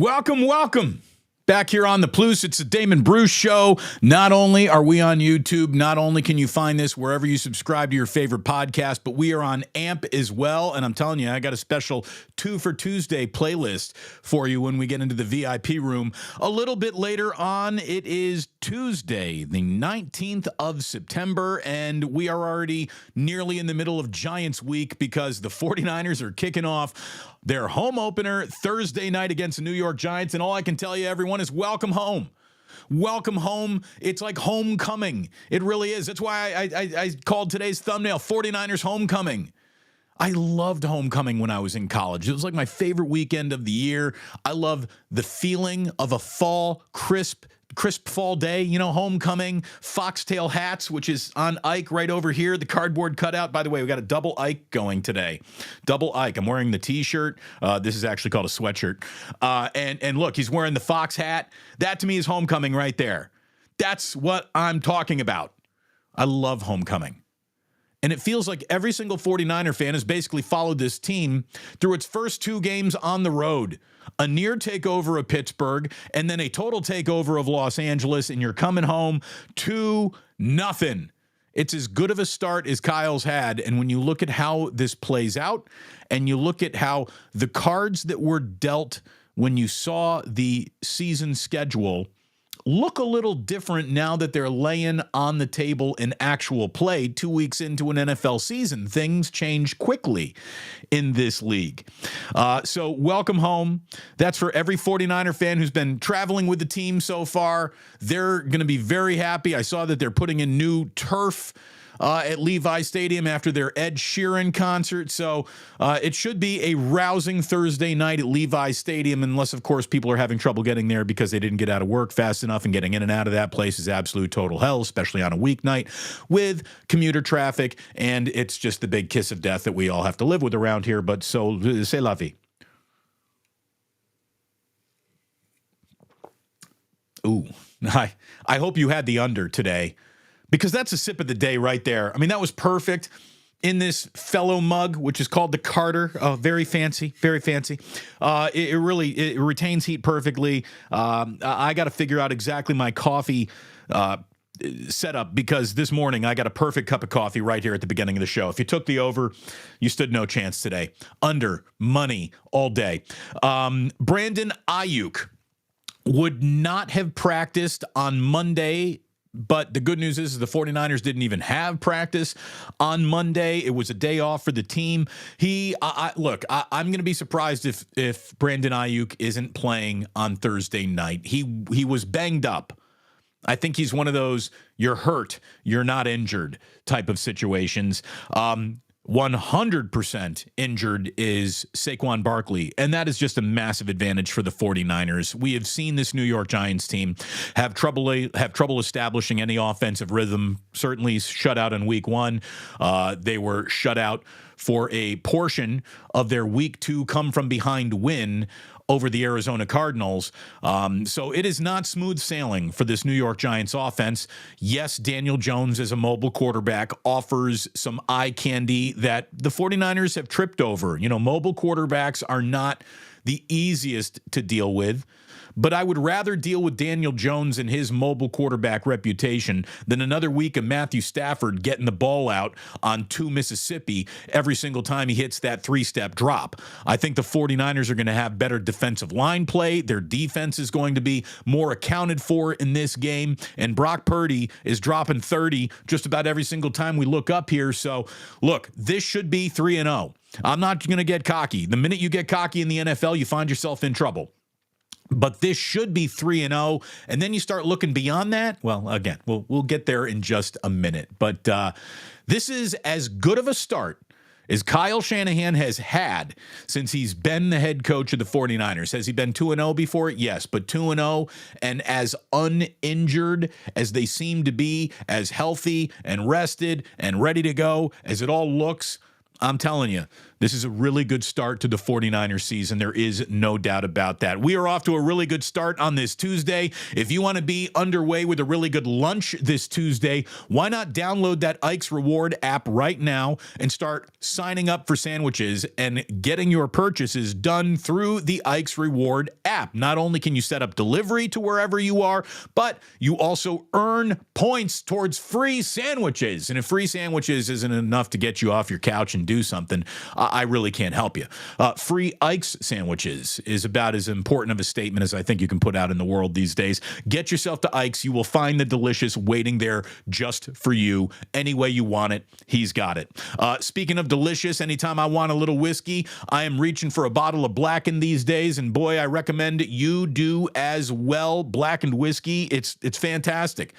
Welcome. Back here on the Plus, it's the Damon Bruce Show. Not only are we on YouTube, not only can you find this wherever you subscribe to your favorite podcast, but we are on AMP as well. And I'm telling you, I got a special 2 for Tuesday playlist for you when we get into the VIP room. A little bit later on, it is Tuesday, the 19th of September, and we are already nearly in the middle of Giants week because the 49ers are kicking off their home opener Thursday night against the New York Giants. And all I can tell you, everyone, is welcome home. Welcome home. It's like homecoming. It really is. That's why I called today's thumbnail 49ers Homecoming. I loved homecoming when I was in college. It was like my favorite weekend of the year. I love the feeling of a fall, crisp fall day, homecoming, foxtail hats, which is on Ike right over here, the cardboard cutout. By the way, we got a double Ike going today. Double Ike. I'm wearing the t-shirt. This is actually called a sweatshirt. And look, he's wearing the fox hat. That to me is homecoming right there. That's what I'm talking about. I love homecoming. And it feels like every single 49er fan has basically followed this team through its first 2 games on the road. A near takeover of Pittsburgh and then a total takeover of Los Angeles, and you're coming home 2-0. It's as good of a start as Kyle's had. And when you look at how this plays out and you look at how the cards that were dealt when you saw the season schedule look a little different now that they're laying on the table in actual play 2 weeks into an NFL season. Things change quickly in this league. So welcome home. That's for every 49er fan who's been traveling with the team so far. They're going to be very happy. I saw that they're putting in new turf at Levi Stadium after their Ed Sheeran concert. So it should be a rousing Thursday night at Levi Stadium, unless, of course, people are having trouble getting there because they didn't get out of work fast enough, and getting in and out of that place is absolute total hell, especially on a weeknight with commuter traffic, and it's just the big kiss of death that we all have to live with around here, but so c'est la vie. Ooh, I hope you had the under today, because that's a sip of the day right there. I mean, that was perfect in this fellow mug, which is called the Carter. Oh, very fancy, very fancy. It really retains heat perfectly. I got to figure out exactly my coffee setup, because this morning I got a perfect cup of coffee right here at the beginning of the show. If you took the over, you stood no chance today. Under, money, all day. Brandon Aiyuk would not have practiced on Monday, but the good news is the 49ers didn't even have practice on Monday. It was a day off for the team. I'm going to be surprised if Brandon Aiyuk isn't playing on Thursday night. He was banged up. I think he's one of those you're hurt, you're not injured type of situations. 100% injured is Saquon Barkley, and that is just a massive advantage for the 49ers. We have seen this New York Giants team have trouble establishing any offensive rhythm, certainly shut out in week 1. They were shut out for a portion of their week 2 come-from-behind win over the Arizona Cardinals. So it is not smooth sailing for this New York Giants offense. Yes, Daniel Jones as a mobile quarterback offers some eye candy that the 49ers have tripped over. Mobile quarterbacks are not the easiest to deal with, but I would rather deal with Daniel Jones and his mobile quarterback reputation than another week of Matthew Stafford getting the ball out on 2 Mississippi every single time he hits that 3-step drop. I think the 49ers are going to have better defensive line play. Their defense is going to be more accounted for in this game, and Brock Purdy is dropping 30 just about every single time we look up here. So, look, this should be 3-0. I'm not going to get cocky. The minute you get cocky in the NFL, you find yourself in trouble. But this should be 3-0, and then you start looking beyond that. Well, again, we'll get there in just a minute. But this is as good of a start as Kyle Shanahan has had since he's been the head coach of the 49ers. Has he been 2-0 before? Yes, but 2-0 and as uninjured as they seem to be, as healthy and rested and ready to go as it all looks. I'm telling you, this is a really good start to the 49ers season. There is no doubt about that. We are off to a really good start on this Tuesday. If you want to be underway with a really good lunch this Tuesday, why not download that Ike's Reward app right now and start signing up for sandwiches and getting your purchases done through the Ike's Reward app. Not only can you set up delivery to wherever you are, but you also earn points towards free sandwiches. And if free sandwiches isn't enough to get you off your couch and do something, I really can't help you. Free Ike's sandwiches is about as important of a statement as I think you can put out in the world these days. Get yourself to Ike's. You will find the delicious waiting there just for you. Any way you want it, he's got it. Speaking of delicious, anytime I want a little whiskey, I am reaching for a bottle of Blackened these days, and boy, I recommend you do as well. Blackened whiskey, it's fantastic.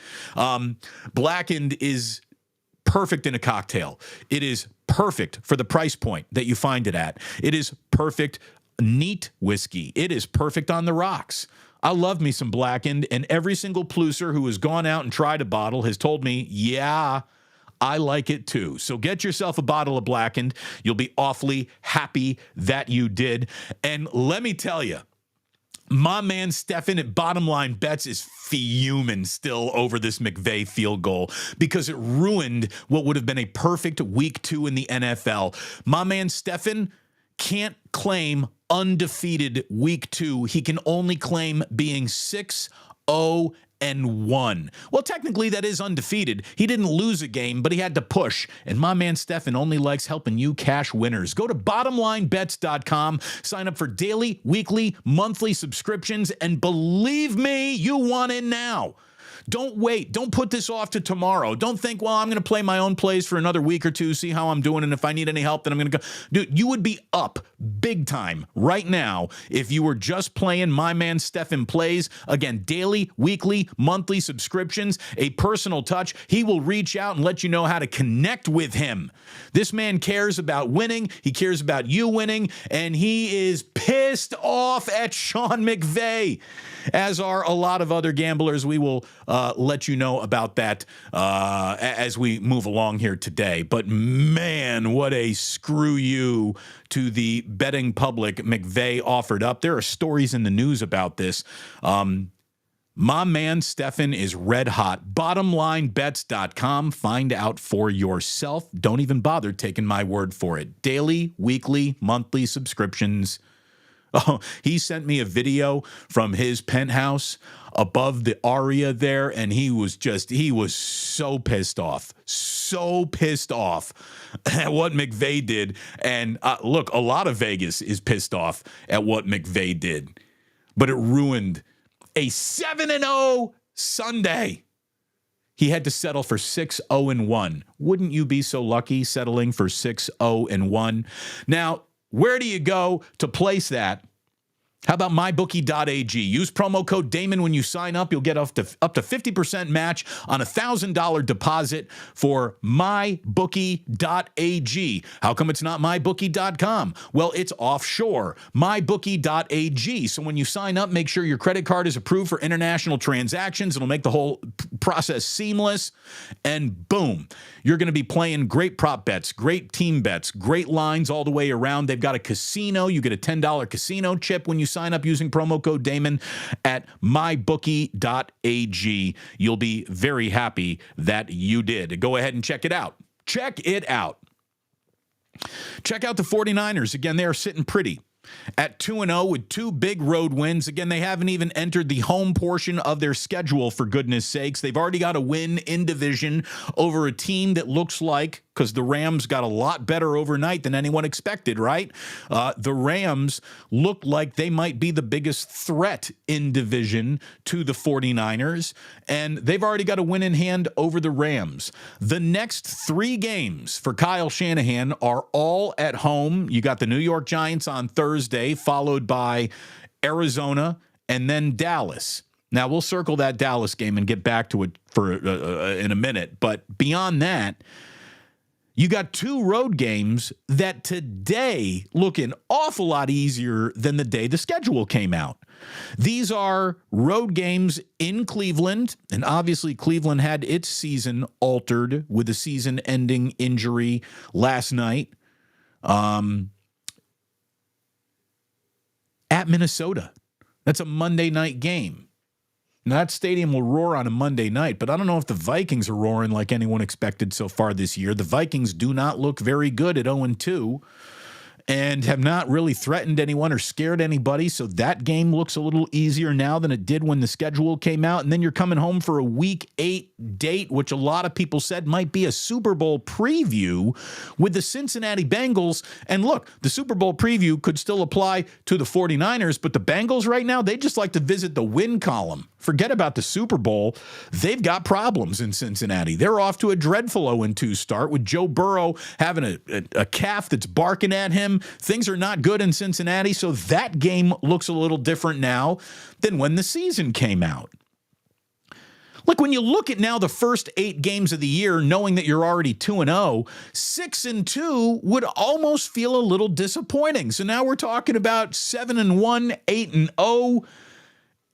Blackened is perfect in a cocktail. It is perfect for the price point that you find it at. It is perfect neat whiskey. It is perfect on the rocks. I love me some Blackened, and every single pluser who has gone out and tried a bottle has told me, yeah, I like it too. So get yourself a bottle of Blackened. You'll be awfully happy that you did. And let me tell you, my man Stefan at Bottom Line Bets is fuming still over this McVay field goal because it ruined what would have been a perfect week 2 in the NFL. My man Stefan can't claim undefeated week 2. He can only claim being 6-0-1. Well, technically that is undefeated. He didn't lose a game, but he had to push. And my man Stefan only likes helping you cash winners. Go to bottomlinebets.com, sign up for daily, weekly, monthly subscriptions, and believe me, you want in now. Don't wait. Don't put this off to tomorrow. Don't think, well, I'm going to play my own plays for another week or two, see how I'm doing, and if I need any help, then I'm going to go. Dude, you would be up big time right now if you were just playing My Man Stefan Plays. Again, daily, weekly, monthly subscriptions, a personal touch. He will reach out and let you know how to connect with him. This man cares about winning. He cares about you winning, and he is pissed off at Sean McVay, as are a lot of other gamblers. We will let you know about that as we move along here today. But man, what a screw you to the betting public McVay offered up. There are stories in the news about this. My man Stefan is red hot. Bottomlinebets.com. Find out for yourself. Don't even bother taking my word for it. Daily, weekly, monthly subscriptions. Oh, he sent me a video from his penthouse above the Aria there, and he was so pissed off at what McVay did. And look, a lot of Vegas is pissed off at what McVay did, but it ruined a 7-0 Sunday. He had to settle for 6-0-1. Wouldn't you be so lucky settling for 6-0-1? Now, where do you go to place that? How about mybookie.ag? Use promo code Damon when you sign up. You'll get up to 50% match on a $1,000 deposit for mybookie.ag. How come it's not mybookie.com? Well, it's offshore. Mybookie.ag. So when you sign up, make sure your credit card is approved for international transactions. It'll make the whole process seamless. And boom, you're going to be playing great prop bets, great team bets, great lines all the way around. They've got a casino. You get a $10 casino chip when you sign up using promo code Damon at mybookie.ag. You'll be very happy that you did. Go ahead and check it out. Check it out. Check out the 49ers. Again, they are sitting pretty at 2-0 with 2 big road wins. Again, they haven't even entered the home portion of their schedule, for goodness sakes. They've already got a win in division over a team that looks like, because the Rams got a lot better overnight than anyone expected, right? The Rams look like they might be the biggest threat in division to the 49ers, and they've already got a win in hand over the Rams. The next 3 games for Kyle Shanahan are all at home. You got the New York Giants on Thursday, followed by Arizona, and then Dallas. Now, we'll circle that Dallas game and get back to it in a minute, but beyond that, you got 2 road games that today look an awful lot easier than the day the schedule came out. These are road games in Cleveland, and obviously Cleveland had its season altered with a season-ending injury last night. at Minnesota. That's a Monday night game. Now, that stadium will roar on a Monday night, but I don't know if the Vikings are roaring like anyone expected so far this year. The Vikings do not look very good at 0-2 and have not really threatened anyone or scared anybody, so that game looks a little easier now than it did when the schedule came out. And then you're coming home for a Week 8 date, which a lot of people said might be a Super Bowl preview with the Cincinnati Bengals. And look, the Super Bowl preview could still apply to the 49ers, but the Bengals right now, they just like to visit the win column. Forget about the Super Bowl. They've got problems in Cincinnati. They're off to a dreadful 0-2 start with Joe Burrow having a calf that's barking at him. Things are not good in Cincinnati, so that game looks a little different now than when the season came out. Look, when you look at now the first 8 games of the year, knowing that you're already 2-0, 6-2 would almost feel a little disappointing. So now we're talking about 7-1, 8-0.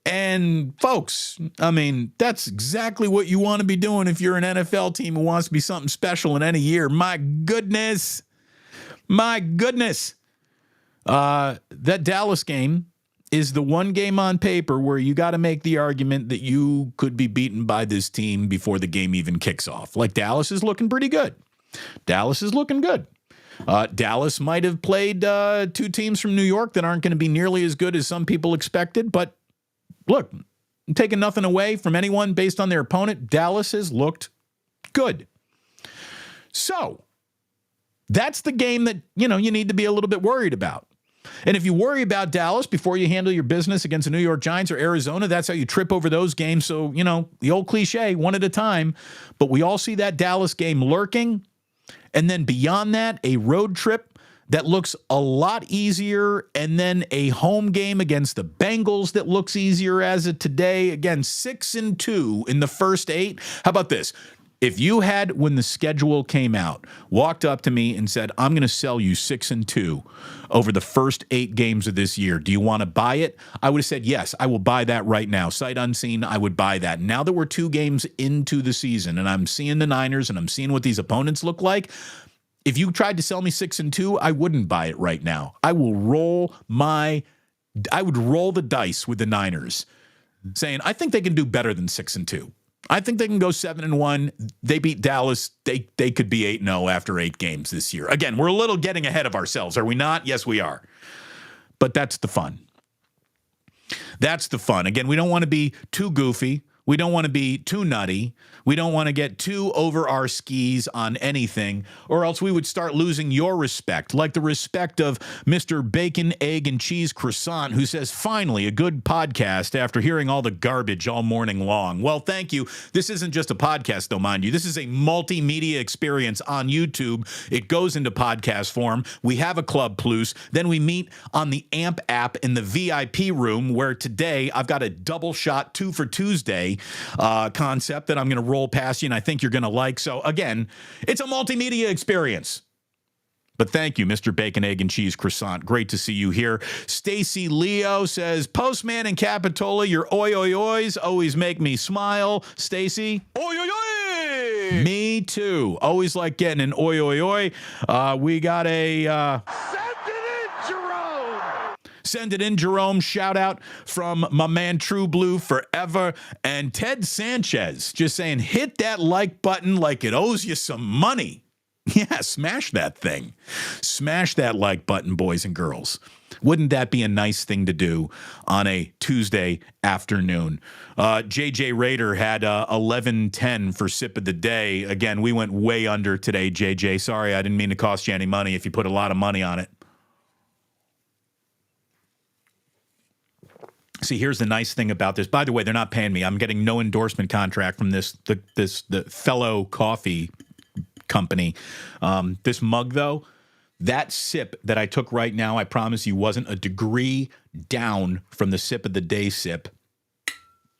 And folks, I mean, that's exactly what you want to be doing if you're an NFL team who wants to be something special in any year. My goodness. That Dallas game is the one game on paper where you got to make the argument that you could be beaten by this team before the game even kicks off. Like, Dallas is looking pretty good. Dallas might have played 2 teams from New York that aren't going to be nearly as good as some people expected, but look, I'm taking nothing away from anyone based on their opponent. Dallas has looked good. So that's the game that, you need to be a little bit worried about. And if you worry about Dallas before you handle your business against the New York Giants or Arizona, that's how you trip over those games. So, the old cliche, one at a time. But we all see that Dallas game lurking. And then beyond that, a road trip that looks a lot easier, and then a home game against the Bengals that looks easier as of today. Again, 6-2 in the first 8. How about this? If you had, when the schedule came out, walked up to me and said, I'm going to sell you 6-2 over the first 8 games of this year, do you want to buy it? I would have said, yes, I will buy that right now. Sight unseen, I would buy that. Now that we're 2 games into the season and I'm seeing the Niners and I'm seeing what these opponents look like, if you tried to sell me 6-2, I wouldn't buy it right now. I would roll the dice with the Niners, saying, I think they can do better than 6-2. I think they can go 7-1. They beat Dallas. They could be 8-0 after 8 games this year. Again, we're a little getting ahead of ourselves, are we not? Yes, we are. But that's the fun. Again, we don't want to be too goofy. We don't want to be too nutty. We don't want to get too over our skis on anything, or else we would start losing your respect, like the respect of Mr. Bacon, Egg, and Cheese Croissant, who says, finally, a good podcast after hearing all the garbage all morning long. Well, thank you. This isn't just a podcast, though, mind you. This is a multimedia experience on YouTube. It goes into podcast form. We have a Club Plus. Then we meet on the AMP app in the VIP room, where today I've got a double shot 2 for Tuesday concept that I'm going to roll past you, and I think you're going to like. So again, it's a multimedia experience. But thank you, Mr. Bacon, Egg, and Cheese Croissant. Great to see you here. Stacy Leo says, Postman and Capitola, your oi oi ois always make me smile. Stacy? Oi oi oi! Me too. Always like getting an oi oi oi. We got a... Send it in, Jerome. Shout out from my man True Blue Forever. And Ted Sanchez just saying, hit that like button like it owes you some money. Yeah, smash that thing. Smash that like button, boys and girls. Wouldn't that be a nice thing to do on a Tuesday afternoon? JJ Rader had 11:10 for sip of the day. Again, we went way under today, JJ. Sorry, I didn't mean to cost you any money if you put a lot of money on it. See, here's the nice thing about this. By the way, they're not paying me. I'm getting no endorsement contract from the fellow coffee company. This mug, though, that sip that I took right now, I promise you, wasn't a degree down from the sip of the day sip.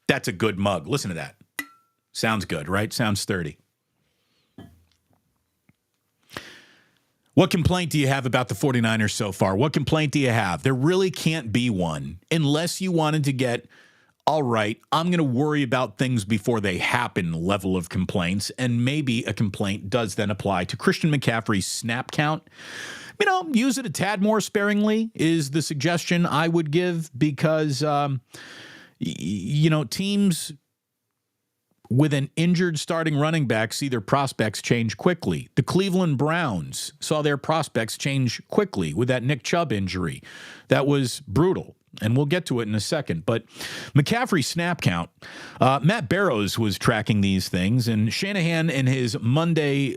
That's a good mug. Listen to that. Sounds good, right? Sounds sturdy. What complaint do you have about the 49ers so far? What complaint do you have? There really can't be one unless you wanted to get all right, I'm going to worry about things before they happen level of complaints, and maybe a complaint does then apply to Christian McCaffrey's snap count. Use it a tad more sparingly is the suggestion I would give, because, teams with an injured starting running back see their prospects change quickly. The Cleveland Browns saw their prospects change quickly with that Nick Chubb injury. That was brutal. And we'll get to it in a second. But McCaffrey's snap count, Matt Barrows was tracking these things, and Shanahan in his Monday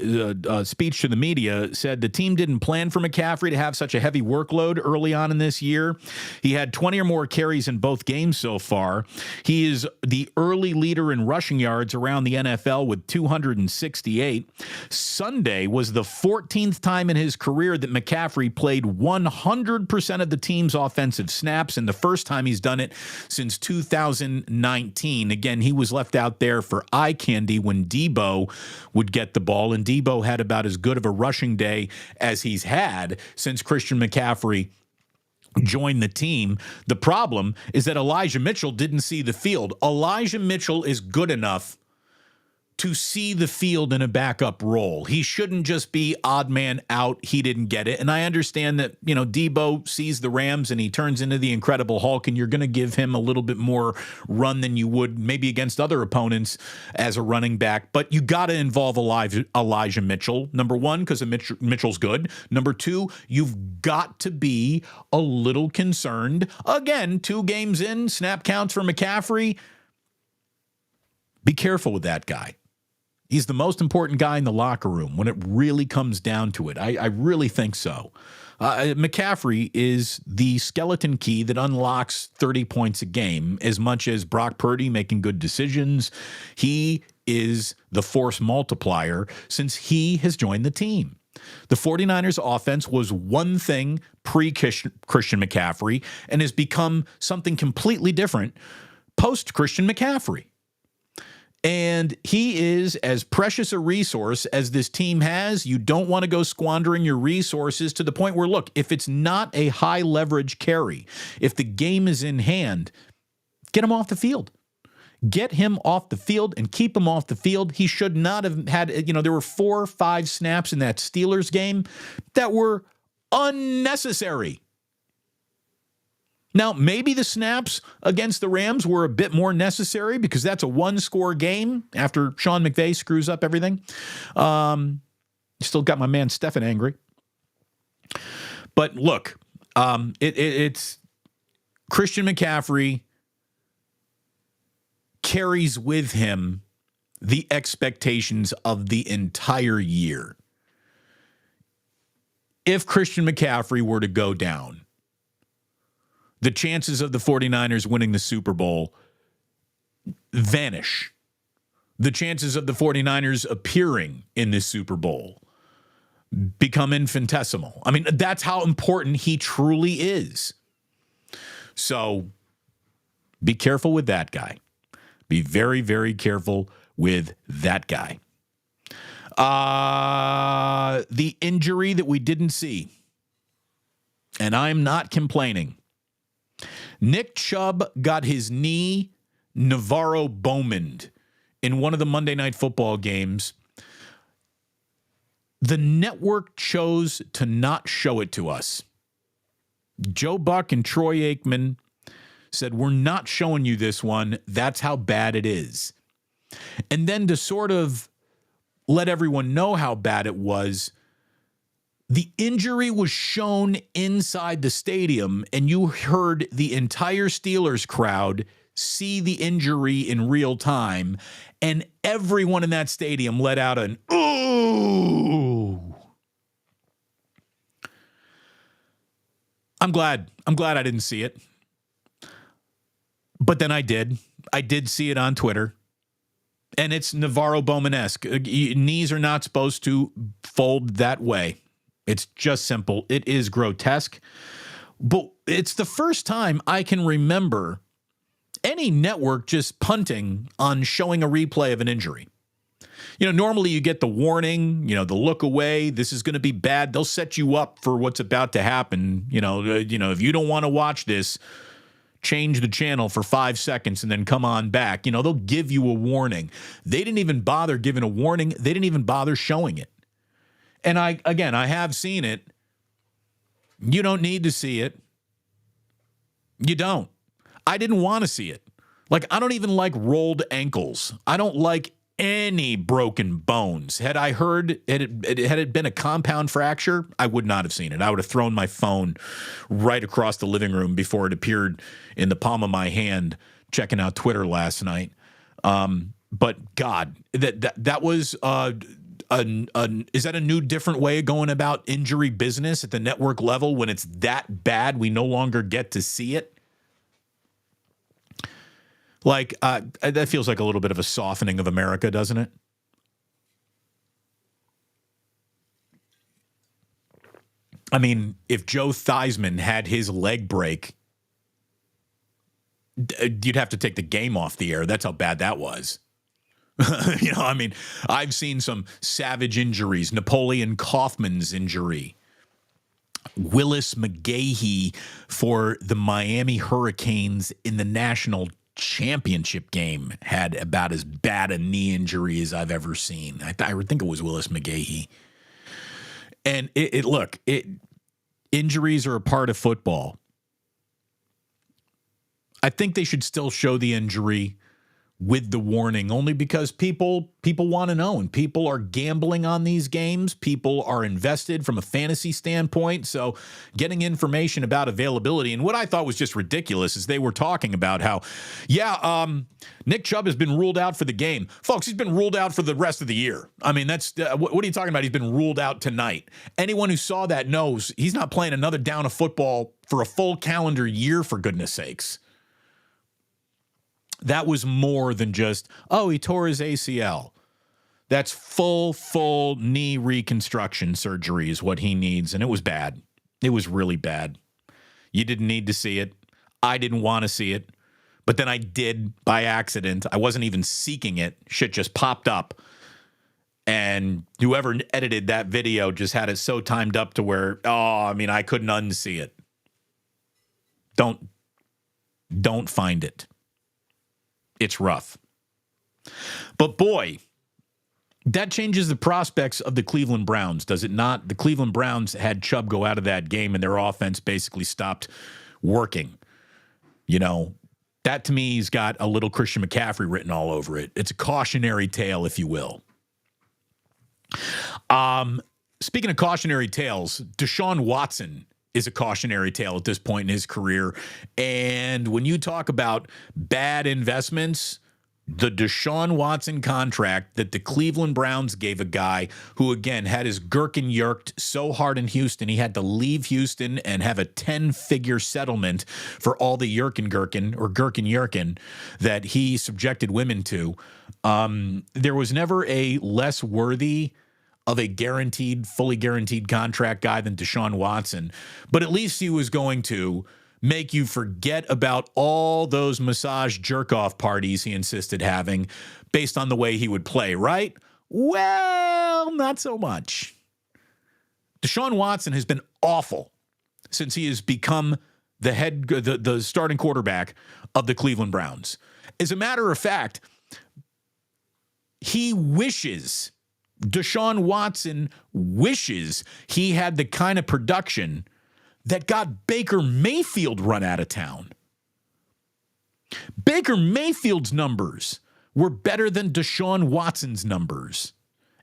speech to the media said the team didn't plan for McCaffrey to have such a heavy workload early on in this year. He had 20 or more carries in both games so far. He is the early leader in rushing yards around the NFL with 268. Sunday was the 14th time in his career that McCaffrey played 100% of the team's offensive snaps, and the first time he's done it since 2019. Again, he was left out there for eye candy when Debo would get the ball, and Debo had about as good of a rushing day as he's had since Christian McCaffrey joined the team. The problem is that Elijah Mitchell didn't see the field. Elijah Mitchell is good enough to see the field in a backup role. He shouldn't just be odd man out. He didn't get it. And I understand that, Debo sees the Rams and he turns into the Incredible Hulk, and you're going to give him a little bit more run than you would maybe against other opponents as a running back. But you got to involve Elijah Mitchell. Number one, because Mitchell's good. Number two, you've got to be a little concerned. Again, 2 games in, snap counts for McCaffrey. Be careful with that guy. He's the most important guy in the locker room when it really comes down to it. I really think so. McCaffrey is the skeleton key that unlocks 30 points a game. As much as Brock Purdy making good decisions, he is the force multiplier since he has joined the team. The 49ers offense was one thing pre-Christian McCaffrey and has become something completely different post-Christian McCaffrey. And he is as precious a resource as this team has. You don't want to go squandering your resources to the point where, look, if it's not a high leverage carry, if the game is in hand, get him off the field. Get him off the field and keep him off the field. He should not have had, there were 4 or 5 snaps in that Steelers game that were unnecessary. Now, maybe the snaps against the Rams were a bit more necessary because that's a 1-score game after Sean McVay screws up everything. Still got my man Stephen angry. But look, it's Christian McCaffrey carries with him the expectations of the entire year. If Christian McCaffrey were to go down, the chances of the 49ers winning the Super Bowl vanish. The chances of the 49ers appearing in this Super Bowl become infinitesimal. I mean, that's how important he truly is. So be careful with that guy. Be very, very careful with that guy. The injury that we didn't see, and I'm not complaining. Nick Chubb got his knee Navarro Bowman'd in one of the Monday Night Football games. The network chose to not show it to us. Joe Buck and Troy Aikman said, we're not showing you this one. That's how bad it is. And then to sort of let everyone know how bad it was, the injury was shown inside the stadium, and you heard the entire Steelers crowd see the injury in real time, and everyone in that stadium let out an ooh. I'm glad I didn't see it. But then I did. I did see it on Twitter. And it's Navarro Bowman-esque. Knees are not supposed to fold that way. It's just simple. It is grotesque. But it's the first time I can remember any network just punting on showing a replay of an injury. Normally you get the warning, the look away. This is going to be bad. They'll set you up for what's about to happen. If you don't want to watch this, change the channel for 5 seconds and then come on back. You know, they'll give you a warning. They didn't even bother giving a warning. They didn't even bother showing it. And I have seen it. You don't need to see it. You don't. I didn't want to see it. Like, I don't even like rolled ankles. I don't like any broken bones. Had I heard, had it been a compound fracture, I would not have seen it. I would have thrown my phone right across the living room before it appeared in the palm of my hand checking out Twitter last night. But God, that was is that a new, different way of going about injury business at the network level? When it's that bad, we no longer get to see it. Like, that feels like a little bit of a softening of America, doesn't it? I mean, if Joe Theismann had his leg break, you'd have to take the game off the air. That's how bad that was. You know, I mean, I've seen some savage injuries. Napoleon Kaufman's injury. Willis McGahee for the Miami Hurricanes in the national championship game had about as bad a knee injury as I've ever seen. I think it was Willis McGahee. And look, injuries are a part of football. I think they should still show the injury with the warning, only because people want to know, and people are gambling on these games. People are invested from a fantasy standpoint. So getting information about availability, and what I thought was just ridiculous is they were talking about how, Nick Chubb has been ruled out for the game. Folks, he's been ruled out for the rest of the year. I mean, that's what are you talking about? He's been ruled out tonight. Anyone who saw that knows he's not playing another down of football for a full calendar year, for goodness sakes. That was more than just, he tore his ACL. That's full knee reconstruction surgery is what he needs, and it was bad. It was really bad. You didn't need to see it. I didn't want to see it, but then I did by accident. I wasn't even seeking it. Shit just popped up, and whoever edited that video just had it so timed up to where, I couldn't unsee it. Don't find it. It's rough. But boy, that changes the prospects of the Cleveland Browns, does it not? The Cleveland Browns had Chubb go out of that game, and their offense basically stopped working. You know, that to me has got a little Christian McCaffrey written all over it. It's a cautionary tale, if you will. Speaking of cautionary tales, Deshaun Watson is a cautionary tale at this point in his career. And when you talk about bad investments, the Deshaun Watson contract that the Cleveland Browns gave a guy who, again, had his gherkin yerked so hard in Houston, he had to leave Houston and have a 10-figure settlement for all the gherkin that he subjected women to. There was never a less worthy of a fully guaranteed contract guy than Deshaun Watson. But at least he was going to make you forget about all those massage jerk-off parties he insisted having based on the way he would play, right? Well, not so much. Deshaun Watson has been awful since he has become the starting quarterback of the Cleveland Browns. As a matter of fact, Deshaun Watson wishes he had the kind of production that got Baker Mayfield run out of town. Baker Mayfield's numbers were better than Deshaun Watson's numbers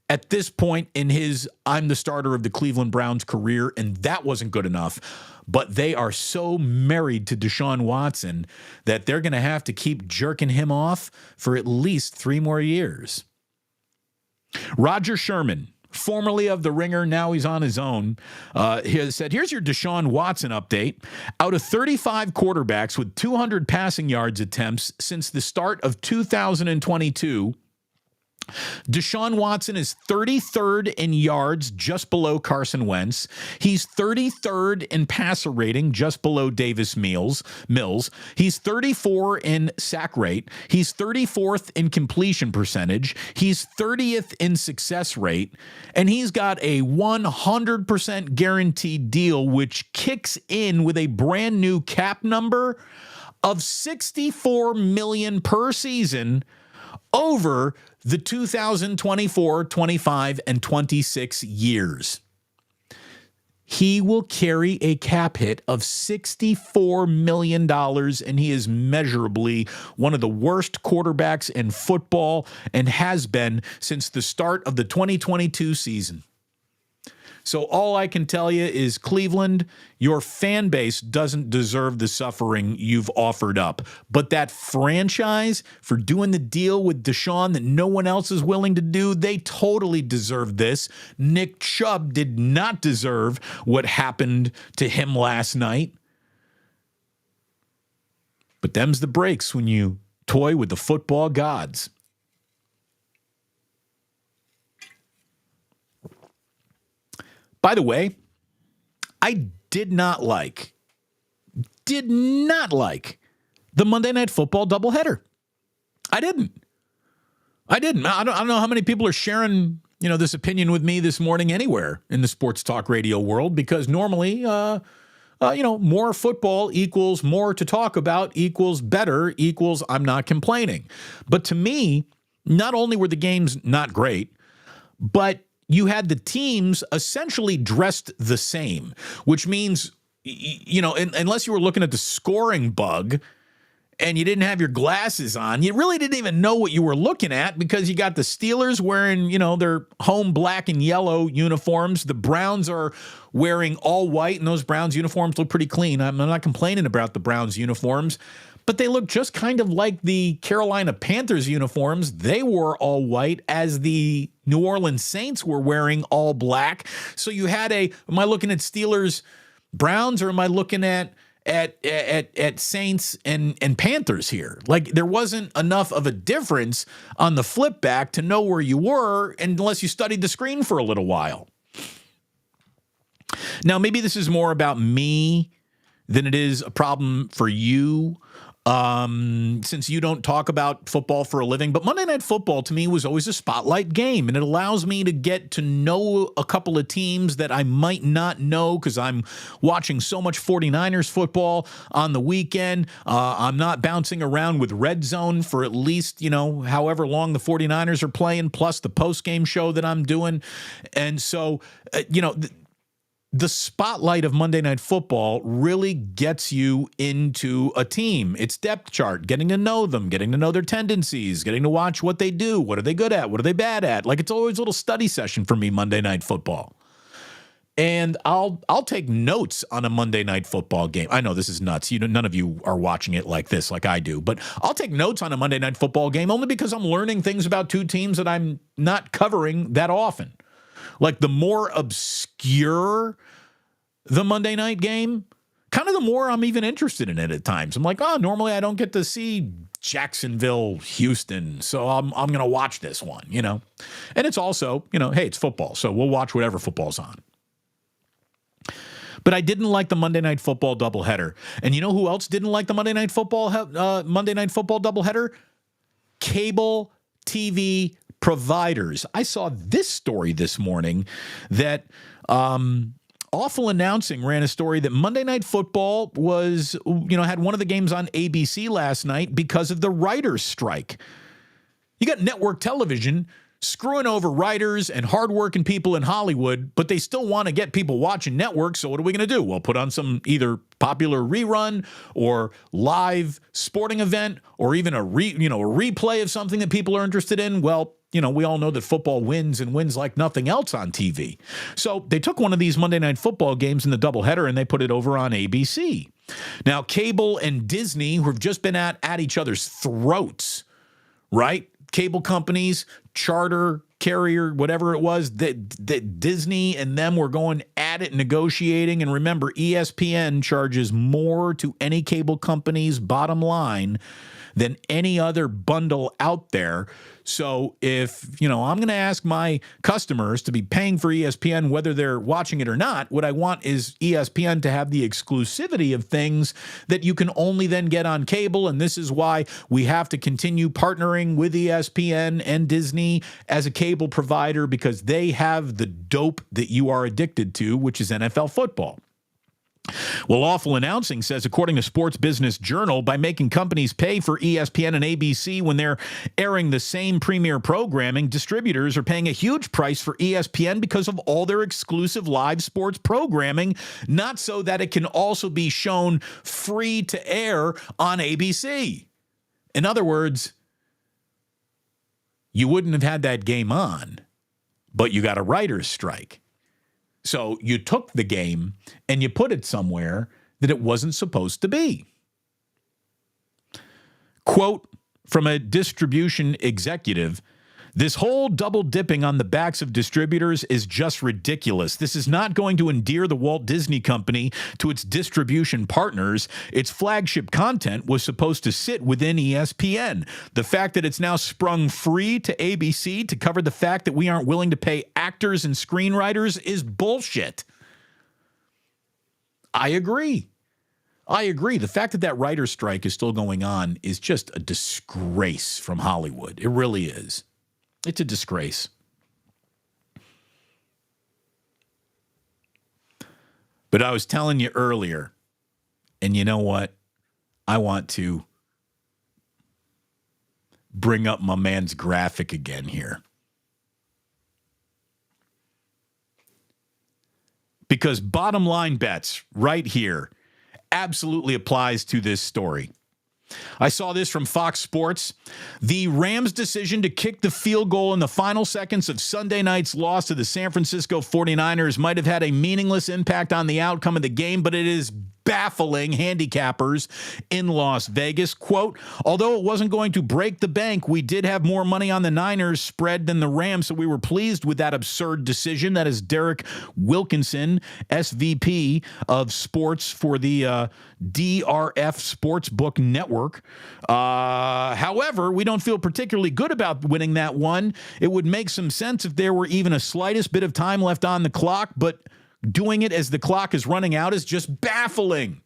at this point in his I'm the starter of the Cleveland Browns career, and that wasn't good enough. But they are so married to Deshaun Watson that they're going to have to keep jerking him off for at least 3 more years. Roger Sherman, formerly of The Ringer, now he's on his own, he has said, here's your Deshaun Watson update. Out of 35 quarterbacks with 200 passing yards attempts since the start of 2022, Deshaun Watson is 33rd in yards, just below Carson Wentz. He's 33rd in passer rating, just below Davis Mills. He's 34 in sack rate. He's 34th in completion percentage. He's 30th in success rate. And he's got a 100% guaranteed deal, which kicks in with a brand new cap number of $64 million per season over the 2024, 25, and 26 years. He will carry a cap hit of $64 million, and he is measurably one of the worst quarterbacks in football and has been since the start of the 2022 season. So all I can tell you is, Cleveland, your fan base doesn't deserve the suffering you've offered up. But that franchise, for doing the deal with Deshaun that no one else is willing to do, they totally deserve this. Nick Chubb did not deserve what happened to him last night. But them's the breaks when you toy with the football gods. By the way, I did not like the Monday Night Football doubleheader. I didn't. I don't know how many people are sharing, this opinion with me this morning anywhere in the sports talk radio world, because normally, more football equals more to talk about equals better equals I'm not complaining. But to me, not only were the games not great, but you had the teams essentially dressed the same, which means, unless you were looking at the scoring bug and you didn't have your glasses on, you really didn't even know what you were looking at, because you got the Steelers wearing, their home black and yellow uniforms. The Browns are wearing all white, and those Browns uniforms look pretty clean. I'm not complaining about the Browns uniforms, but they look just kind of like the Carolina Panthers uniforms. They wore all white, as the New Orleans Saints were wearing all black. So you had am I looking at Steelers Browns, or am I looking at Saints and Panthers here? Like, there wasn't enough of a difference on the flip back to know where you were, unless you studied the screen for a little while. Now, maybe this is more about me than it is a problem for you, since you don't talk about football for a living. But Monday Night Football to me was always a spotlight game, and it allows me to get to know a couple of teams that I might not know, because I'm watching so much 49ers football on the weekend. I'm not bouncing around with Red Zone for at least, however long the 49ers are playing, plus the post-game show that I'm doing. And so, the spotlight of Monday Night Football really gets you into a team. It's depth chart, getting to know them, getting to know their tendencies, getting to watch what they do. What are they good at? What are they bad at? Like, it's always a little study session for me, Monday Night Football. And I'll take notes on a Monday Night Football game. I know this is nuts. None of you are watching it like this, like I do. But I'll take notes on a Monday Night Football game only because I'm learning things about two teams that I'm not covering that often. Like, the more obscure the Monday night game, kind of the more I'm even interested in it at times. I'm like, normally I don't get to see Jacksonville, Houston, so I'm going to watch this one, And it's also, hey, it's football, so we'll watch whatever football's on. But I didn't like the Monday Night Football doubleheader. And you know who else didn't like the Monday Night Football doubleheader? Cable TV providers. I saw this story this morning that Awful Announcing ran a story that Monday Night Football was, had one of the games on ABC last night because of the writers' strike. You got network television screwing over writers and hardworking people in Hollywood, but they still want to get people watching networks. So what are we going to do? Well, put on some either popular rerun or live sporting event, or even a replay of something that people are interested in. Well, we all know that football wins and wins like nothing else on TV. So they took one of these Monday Night Football games in the doubleheader and they put it over on ABC. Now, cable and Disney, who have just been at each other's throats, right? Cable companies, charter carrier, whatever it was, that Disney and them were going at it, negotiating. And remember, ESPN charges more to any cable company's bottom line than any other bundle out there. So if, I'm going to ask my customers to be paying for ESPN, whether they're watching it or not, what I want is ESPN to have the exclusivity of things that you can only then get on cable. And this is why we have to continue partnering with ESPN and Disney as a cable provider, because they have the dope that you are addicted to, which is NFL football. Well, Awful Announcing says, according to Sports Business Journal, by making companies pay for ESPN and ABC when they're airing the same premier programming, distributors are paying a huge price for ESPN because of all their exclusive live sports programming, not so that it can also be shown free to air on ABC. In other words, you wouldn't have had that game on, but you got a writer's strike. So you took the game and you put it somewhere that it wasn't supposed to be. Quote from a distribution executive, "This whole double dipping on the backs of distributors is just ridiculous. This is not going to endear the Walt Disney Company to its distribution partners. Its flagship content was supposed to sit within ESPN. The fact that it's now sprung free to ABC to cover the fact that we aren't willing to pay actors and screenwriters is bullshit." I agree. The fact that writer's strike is still going on is just a disgrace from Hollywood. It really is. It's a disgrace. But I was telling you earlier, and you know what? I want to bring up my man's graphic again here. Because bottom line bets right here absolutely applies to this story. I saw this from Fox Sports. The Rams' decision to kick the field goal in the final seconds of Sunday night's loss to the San Francisco 49ers might have had a meaningless impact on the outcome of the game, but it is baffling handicappers in Las Vegas. Quote, "Although it wasn't going to break the bank, we did have more money on the Niners spread than the Rams, so we were pleased with that absurd decision." That is Derek Wilkinson, SVP of sports for the DRF Sportsbook Network. However, we don't feel particularly good about winning that one. It would make some sense if there were even a slightest bit of time left on the clock, but doing it as the clock is running out is just baffling.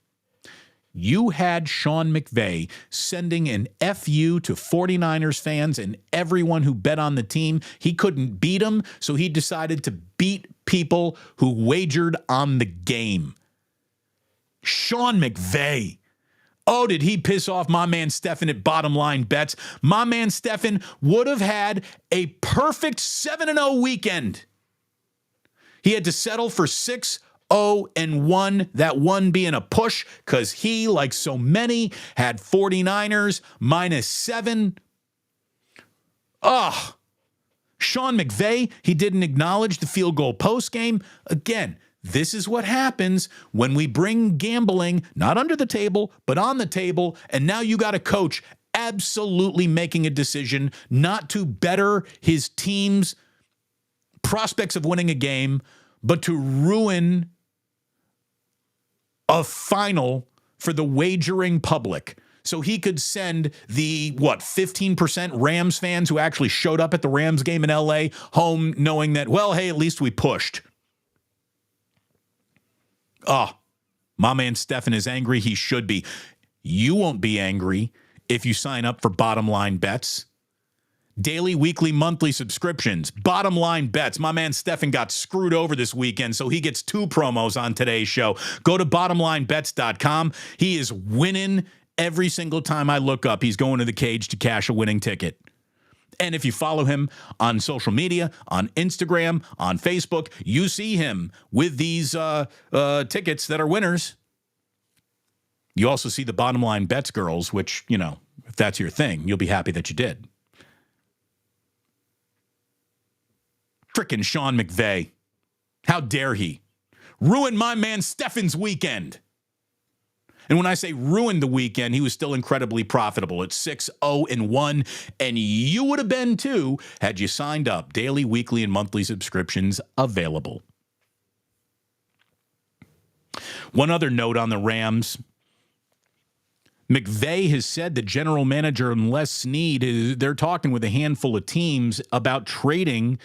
You had Sean McVay sending an FU to 49ers fans and everyone who bet on the team. He couldn't beat them, so he decided to beat people who wagered on the game. Sean McVay. Oh, did he piss off my man Stefan at Bottom Line Bets? My man Stefan would have had a perfect 7-0 weekend. He had to settle for 6-0-1, that one being a push, because he, like so many, had 49ers -7. Oh, Sean McVay, he didn't acknowledge the field goal post game. Again, this is what happens when we bring gambling, not under the table, but on the table, and now you got a coach absolutely making a decision not to better his team's prospects of winning a game, but to ruin a final for the wagering public. So he could send the, 15% Rams fans who actually showed up at the Rams game in LA home knowing that, well, hey, at least we pushed. Oh, my man Stefan is angry. He should be. You won't be angry if you sign up for Bottom Line Bets. Daily, weekly, monthly subscriptions. Bottom Line Bets. My man Stefan got screwed over this weekend, so he gets 2 promos on today's show. Go to bottomlinebets.com. He is winning every single time I look up. He's going to the cage to cash a winning ticket. And if you follow him on social media, on Instagram, on Facebook, you see him with these tickets that are winners. You also see the Bottom Line Bets girls, which, if that's your thing, you'll be happy that you did. Frickin' Sean McVay. How dare he? Ruin my man Stefan's weekend. And when I say ruined the weekend, he was still incredibly profitable at 6-0-1. And you would have been too had you signed up. Daily, weekly, and monthly subscriptions available. One other note on the Rams. McVay has said that general manager and Les Snead, they're talking with a handful of teams about trading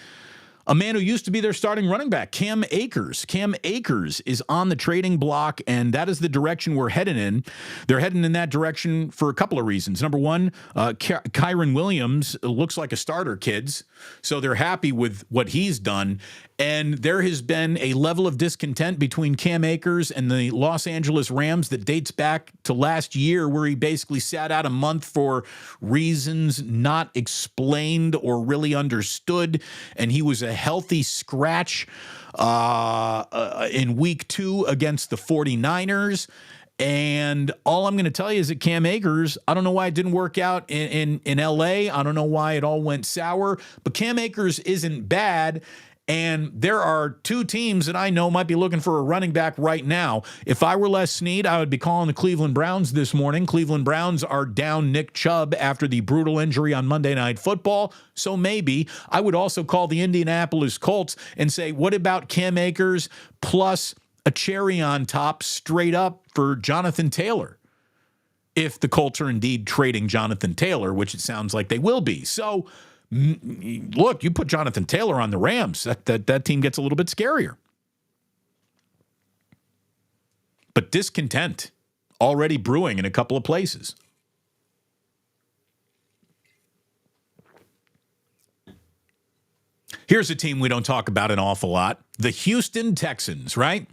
a man who used to be their starting running back, Cam Akers. Cam Akers is on the trading block, and that is the direction we're heading in. They're heading in that direction for a couple of reasons. Number one, Kyron Williams looks like a starter, kids, so they're happy with what he's done. And there has been a level of discontent between Cam Akers and the Los Angeles Rams that dates back to last year, where he basically sat out a month for reasons not explained or really understood. And he was a healthy scratch in week 2 against the 49ers. And all I'm going to tell you is that Cam Akers, I don't know why it didn't work out in LA. I don't know why it all went sour. But Cam Akers isn't bad. And there are 2 teams that I know might be looking for a running back right now. If I were Les Snead, I would be calling the Cleveland Browns this morning. Cleveland Browns are down Nick Chubb after the brutal injury on Monday Night Football. So maybe I would also call the Indianapolis Colts and say, what about Cam Akers plus a cherry on top straight up for Jonathan Taylor? If the Colts are indeed trading Jonathan Taylor, which it sounds like they will be. So look, you put Jonathan Taylor on the Rams, that team gets a little bit scarier. But discontent already brewing in a couple of places. Here's a team we don't talk about an awful lot. The Houston Texans, right?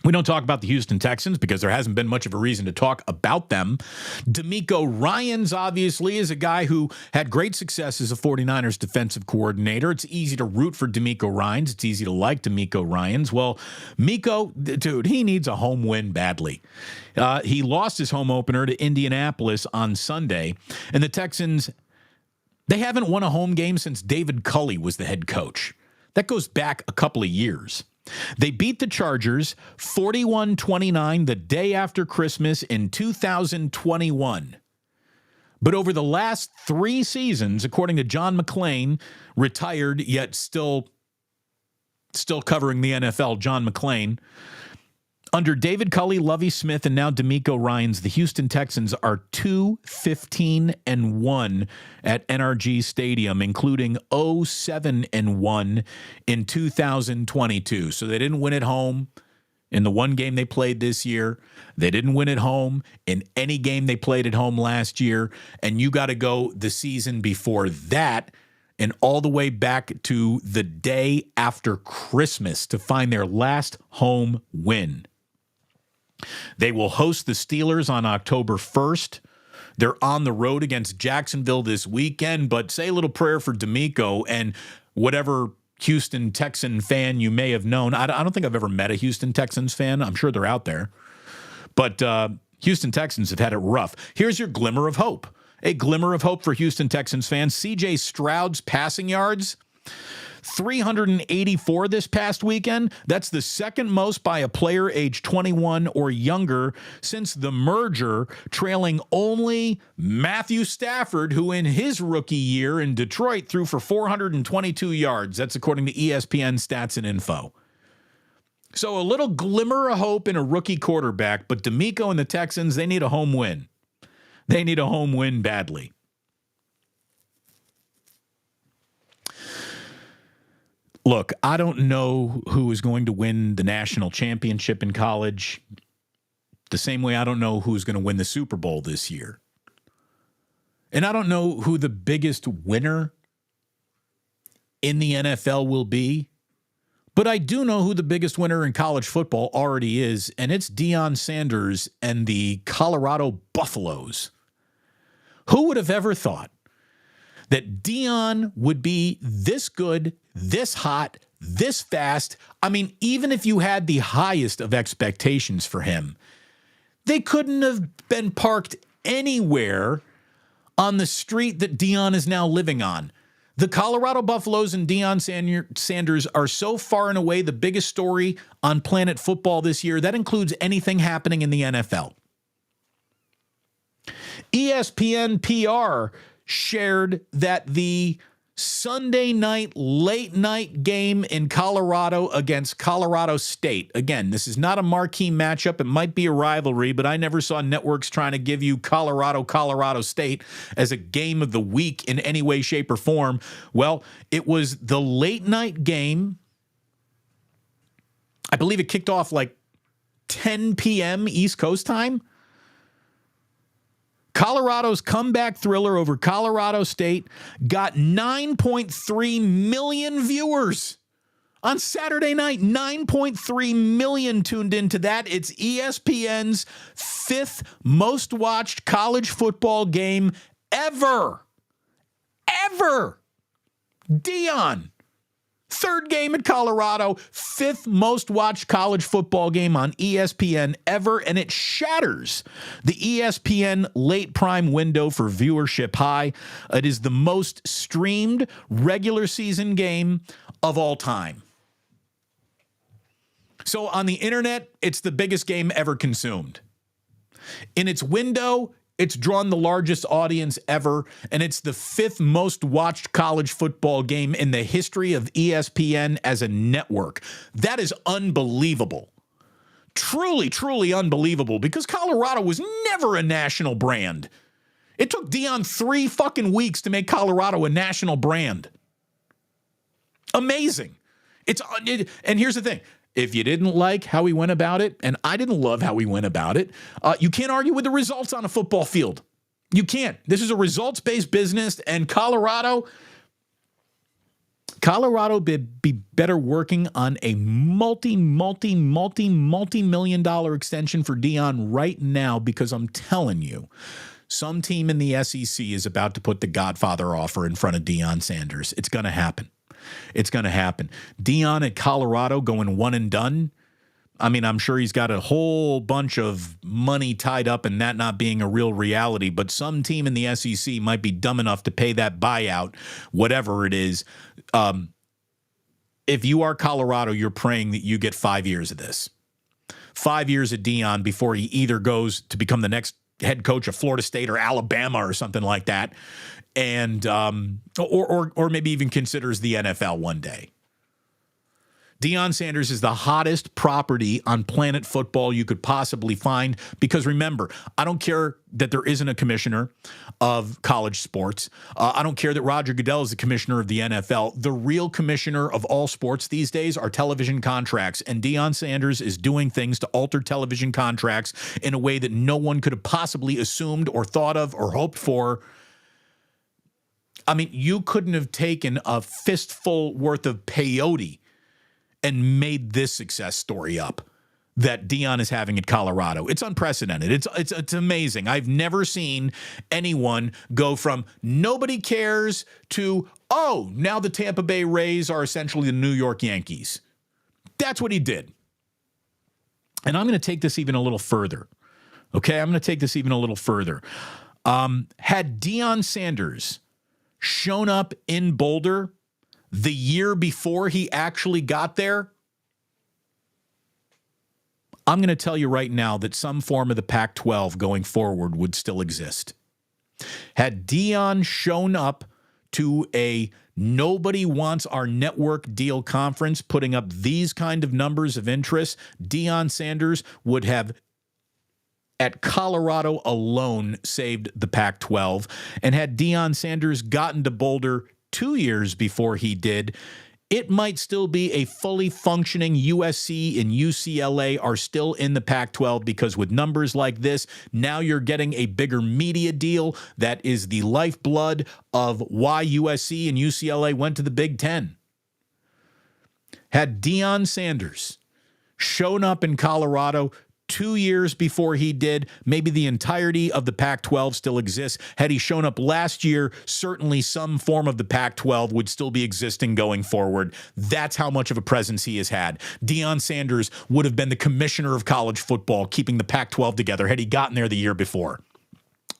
We don't talk about the Houston Texans because there hasn't been much of a reason to talk about them. DeMeco Ryans, obviously, is a guy who had great success as a 49ers defensive coordinator. It's easy to root for DeMeco Ryans. It's easy to like DeMeco Ryans. Well, Miko, dude, he needs a home win badly. He lost his home opener to Indianapolis on Sunday, and the Texans, they haven't won a home game since David Culley was the head coach. That goes back a couple of years. They beat the Chargers 41-29 the day after Christmas in 2021. But over the last 3 seasons, according to John McClain, retired yet still covering the NFL, John McClain, under David Culley, Lovie Smith, and now DeMeco Ryans, the Houston Texans are 2-15-1 at NRG Stadium, including 0-7-1 in 2022. So they didn't win at home in the one game they played this year. They didn't win at home in any game they played at home last year. And you got to go the season before that and all the way back to the day after Christmas to find their last home win. They will host the Steelers on October 1st. They're on the road against Jacksonville this weekend, but say a little prayer for DeMeco and whatever Houston Texan fan you may have known. I don't think I've ever met a Houston Texans fan. I'm sure they're out there. But Houston Texans have had it rough. Here's your glimmer of hope. A glimmer of hope for Houston Texans fans. C.J. Stroud's passing yards, 384 this past weekend. That's the second most by a player age 21 or younger since the merger, trailing only Matthew Stafford, who in his rookie year in Detroit threw for 422 yards. That's according to ESPN Stats and Info. So a little glimmer of hope in a rookie quarterback, but DeMeco and the Texans, they need a home win. They need a home win badly. Look, I don't know who is going to win the national championship in college, the same way I don't know who's going to win the Super Bowl this year. And I don't know who the biggest winner in the NFL will be, but I do know who the biggest winner in college football already is, and it's Deion Sanders and the Colorado Buffaloes. Who would have ever thought that Deion would be this good, this hot, this fast? I mean, even if you had the highest of expectations for him, they couldn't have been parked anywhere on the street that Deion is now living on. The Colorado Buffaloes and Deion Sanders are so far and away the biggest story on Planet Football this year. That includes anything happening in the NFL. ESPN PR shared that the Sunday night, late night game in Colorado against Colorado State. Again, this is not a marquee matchup. It might be a rivalry, but I never saw networks trying to give you Colorado State as a game of the week in any way, shape, or form. Well, it was the late night game. I believe it kicked off like 10 p.m. East Coast time. Colorado's comeback thriller over Colorado State got 9.3 million viewers on Saturday night. 9.3 million tuned into that. It's ESPN's 5th most watched college football game ever. Deion. 3rd game at Colorado, 5th most watched college football game on ESPN ever, and it shatters the ESPN late prime window for viewership high. It is the most streamed regular season game of all time. So on the internet, it's the biggest game ever consumed. In its window, it's drawn the largest audience ever, and it's the 5th most watched college football game in the history of ESPN as a network. That is unbelievable. Truly, truly unbelievable, because Colorado was never a national brand. It took Deion 3 fucking weeks to make Colorado a national brand. Amazing. And here's the thing. If you didn't like how he went about it, and I didn't love how he went about it, you can't argue with the results on a football field. You can't. This is a results-based business, and Colorado be better working on a multi-million dollar extension for Deion right now, because I'm telling you, some team in the SEC is about to put the Godfather offer in front of Deion Sanders. It's going to happen. It's going to happen. Deion at Colorado going one and done. I mean, I'm sure he's got a whole bunch of money tied up in that not being a real reality, but some team in the SEC might be dumb enough to pay that buyout, whatever it is. If you are Colorado, you're praying that you get 5 years of this. 5 years of Deion before he either goes to become the next head coach of Florida State or Alabama or something like that, and or maybe even considers the NFL one day. Deion Sanders is the hottest property on planet football you could possibly find, because remember, I don't care that there isn't a commissioner of college sports. I don't care that Roger Goodell is the commissioner of the NFL. The real commissioner of all sports these days are television contracts, and Deion Sanders is doing things to alter television contracts in a way that no one could have possibly assumed or thought of or hoped for. I mean, you couldn't have taken a fistful worth of peyote and made this success story up that Deion is having at Colorado. It's unprecedented. It's amazing. I've never seen anyone go from nobody cares to, oh, now the Tampa Bay Rays are essentially the New York Yankees. That's what he did. And I'm going to take this even a little further. Okay, I'm going to take this even a little further. Had Deion Sanders shown up in Boulder the year before he actually got there, I'm going to tell you right now that some form of the Pac-12 going forward would still exist. Had Deion shown up to a nobody wants our network deal conference putting up these kind of numbers of interest, Deion Sanders would have, at Colorado alone, saved the Pac-12. And had Deion Sanders gotten to Boulder 2 years before he did, it might still be a fully functioning USC and UCLA are still in the Pac-12, because with numbers like this, now you're getting a bigger media deal that is the lifeblood of why USC and UCLA went to the Big Ten. Had Deion Sanders shown up in Colorado 2 years before he did, maybe the entirety of the Pac-12 still exists. Had he shown up last year, certainly some form of the Pac-12 would still be existing going forward. That's how much of a presence he has had. Deion Sanders would have been the commissioner of college football, keeping the Pac-12 together, had he gotten there the year before.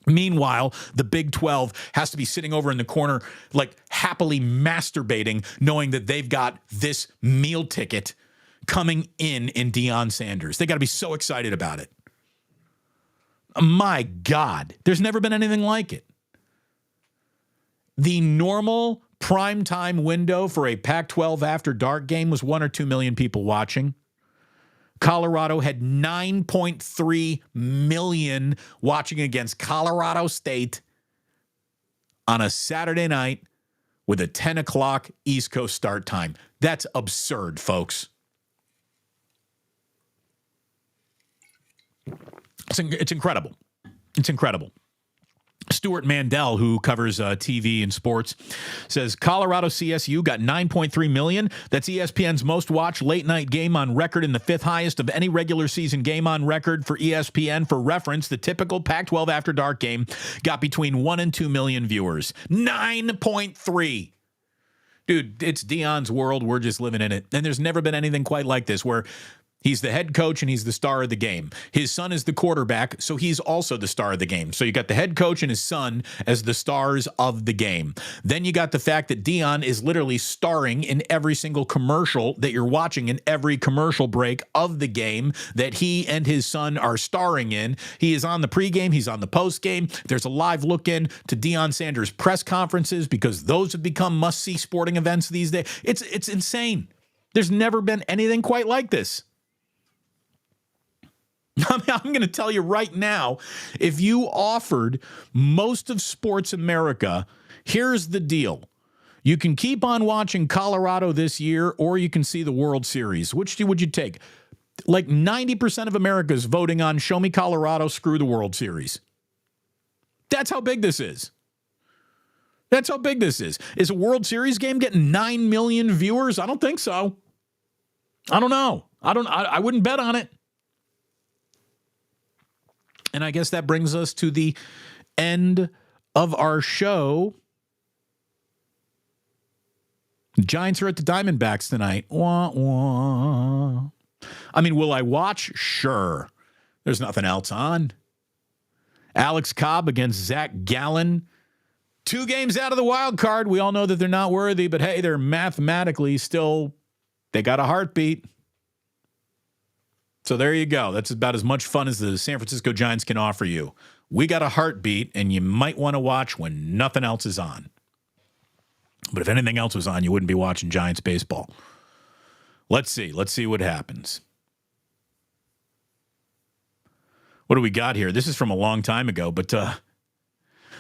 Meanwhile, the Big 12 has to be sitting over in the corner, like happily masturbating, knowing that they've got this meal ticket coming in Deion Sanders. They got to be so excited about it. My God, there's never been anything like it. The normal primetime window for a Pac-12 after dark game was 1 or 2 million people watching. Colorado had 9.3 million watching against Colorado State on a Saturday night with a 10 o'clock East Coast start time. That's absurd, folks. It's incredible. It's incredible. Stuart Mandel, who covers TV and sports, says Colorado CSU got 9.3 million. That's ESPN's most watched late night game on record and the fifth highest of any regular season game on record for ESPN. For reference, the typical Pac-12 after dark game got between 1 and 2 million viewers. 9.3. Dude, it's Deion's world. We're just living in it. And there's never been anything quite like this where he's the head coach and he's the star of the game. His son is the quarterback, so he's also the star of the game. So you got the head coach and his son as the stars of the game. Then you got the fact that Deion is literally starring in every single commercial that you're watching, in every commercial break of the game that he and his son are starring in. He is on the pregame. He's on the postgame. There's a live look in to Deion Sanders' press conferences because those have become must-see sporting events these days. It's insane. There's never been anything quite like this. I'm going to tell you right now, if you offered most of Sports America, here's the deal. You can keep on watching Colorado this year, or you can see the World Series. Which would you take? Like 90% of America is voting on show me Colorado, screw the World Series. That's how big this is. That's how big this is. Is a World Series game getting 9 million viewers? I don't think so. I don't know. I wouldn't bet on it. And I guess that brings us to the end of our show. Giants are at the Diamondbacks tonight. Wah, wah. I mean, will I watch? Sure. There's nothing else on. Alex Cobb against Zach Gallen. 2 games out of the wild card. We all know that they're not worthy, but hey, they're mathematically still, they got a heartbeat. So there you go. That's about as much fun as the San Francisco Giants can offer you. We got a heartbeat, and you might want to watch when nothing else is on. But if anything else was on, you wouldn't be watching Giants baseball. Let's see. Let's see what happens. What do we got here? This is from a long time ago, but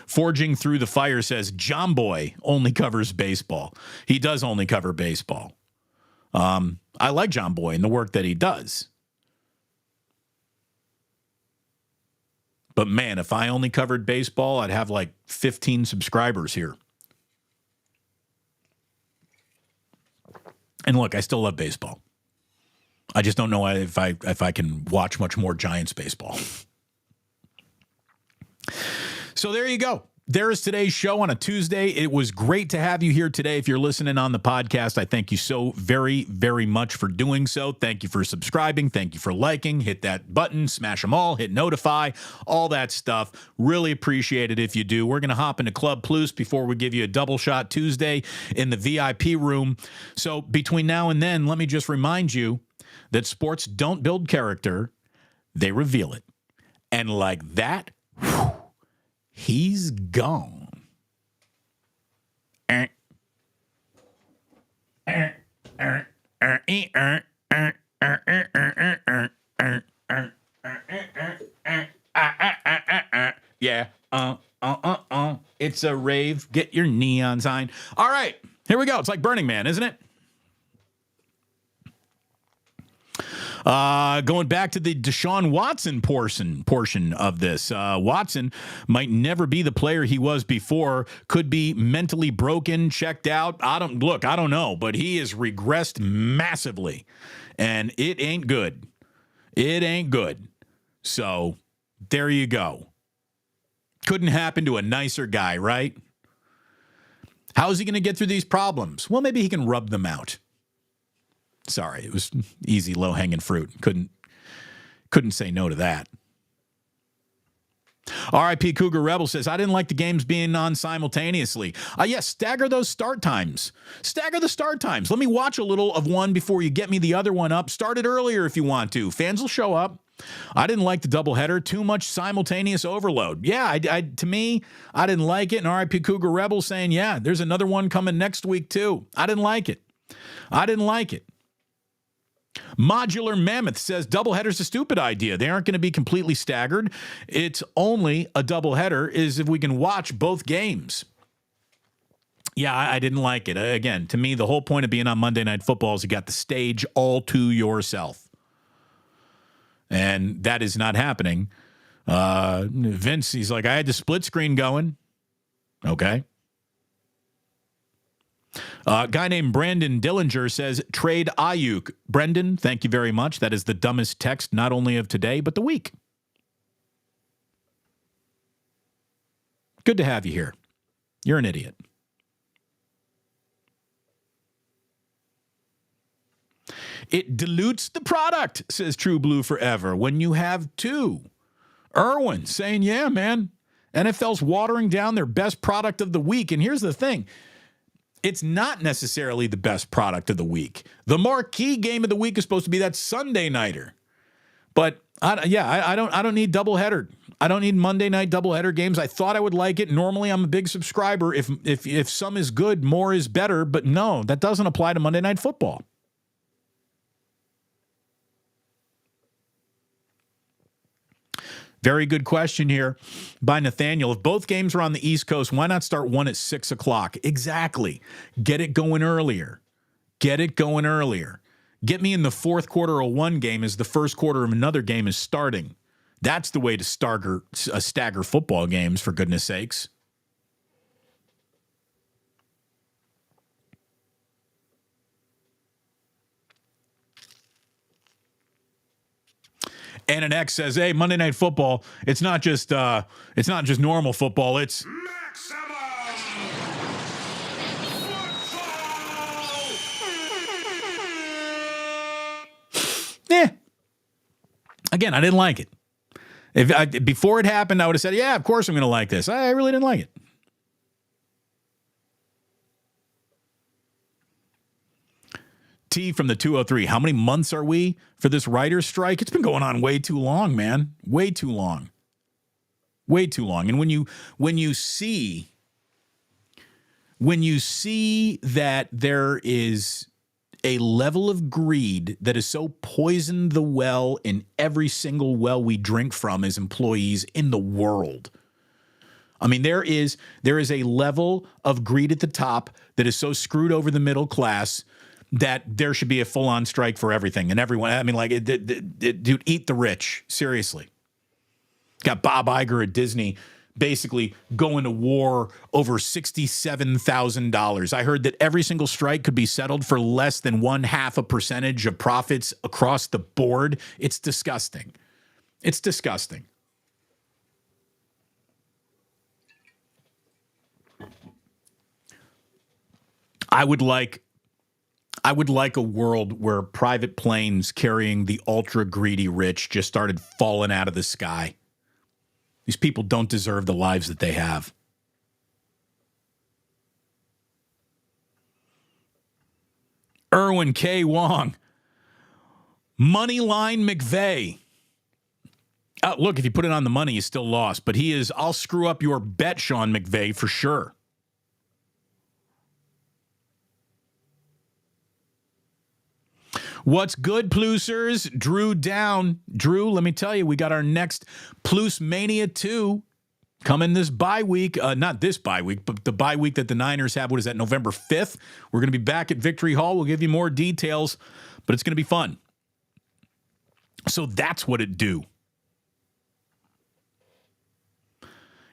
Forging Through the Fire says, John Boy only covers baseball. He does only cover baseball. I like John Boy and the work that he does. But man, if I only covered baseball, I'd have like 15 subscribers here. And look, I still love baseball. I just don't know if I can watch much more Giants baseball. So there you go. There is today's show on a Tuesday. It was great to have you here today. If you're listening on the podcast, I thank you so very, very much for doing so. Thank you for subscribing. Thank you for liking. Hit that button, smash them all, hit notify, all that stuff. Really appreciate it if you do. We're going to hop into Club Plus before we give you a double shot Tuesday in the VIP room. So between now and then, let me just remind you that sports don't build character, they reveal it. And like that, whew, he's gone. Yeah. It's a rave. Get your neon sign. All right. Here we go. It's like Burning Man, isn't it? Going back to the Deshaun Watson portion of this. Watson might never be the player he was before. Could be mentally broken, checked out. I don't know, but he has regressed massively, and it ain't good. It ain't good. So there you go. Couldn't happen to a nicer guy, right? How is he going to get through these problems? Well, maybe he can rub them out. Sorry, it was easy, low-hanging fruit. Couldn't say no to that. RIP Cougar Rebel says, I didn't like the games being on simultaneously. Yes, stagger those start times. Stagger the start times. Let me watch a little of one before you get me the other one up. Start it earlier if you want to. Fans will show up. I didn't like the doubleheader. Too much simultaneous overload. Yeah, to me, I didn't like it. And RIP Cougar Rebel saying, yeah, there's another one coming next week too. I didn't like it. Modular Mammoth says doubleheader's a stupid idea. They aren't going to be completely staggered. It's only a doubleheader is if we can watch both games. Yeah, I didn't like it. Again, to me, the whole point of being on Monday Night Football is you got the stage all to yourself. And that is not happening. Vince, he's like, I had the split screen going. Okay. A guy named Brandon Dillinger says, trade Aiyuk. Brendan, thank you very much. That is the dumbest text, not only of today, but the week. Good to have you here. You're an idiot. It dilutes the product, says True Blue Forever, when you have two. Irwin saying, yeah, man, NFL's watering down their best product of the week. And here's the thing. It's not necessarily the best product of the week. The marquee game of the week is supposed to be that Sunday nighter. But I don't need doubleheader. I don't need Monday night doubleheader games. I thought I would like it. Normally, I'm a big subscriber. If some is good, more is better. But no, that doesn't apply to Monday Night Football. Very good question here by Nathaniel. If both games are on the East Coast, why not start one at 6 o'clock? Exactly. Get it going earlier. Get me in the fourth quarter of one game as the first quarter of another game is starting. That's the way to stagger football games, for goodness sakes. And an X says, hey, Monday Night Football, it's not just normal football, it's maximum football. Yeah. Again, I didn't like it. Before it happened, I would have said, yeah, of course I'm going to like this. I really didn't like it. T from the 203. How many months are we for this writer's strike? It's been going on way too long, man. Way too long. And when you see that there is a level of greed that has so poisoned the well in every single well we drink from as employees in the world. I mean, there is a level of greed at the top that is so screwed over the middle class that there should be a full-on strike for everything and everyone. I mean, like, dude, eat the rich. Seriously. Got Bob Iger at Disney basically going to war over $67,000. I heard that every single strike could be settled for less than 0.5% of profits across the board. It's disgusting. It's disgusting. I would like a world where private planes carrying the ultra greedy rich just started falling out of the sky. These people don't deserve the lives that they have. Erwin K. Wong. Moneyline McVay. Look, if you put it on the money, you still lost. But he is, I'll screw up your bet, Sean McVay, for sure. What's good, Plusers? Drew down. Drew, let me tell you, we got our next Plus Mania 2 coming this bye week. Not this bye week, but the bye week that the Niners have. What is that, November 5th? We're going to be back at Victory Hall. We'll give you more details, but it's going to be fun. So that's what it do.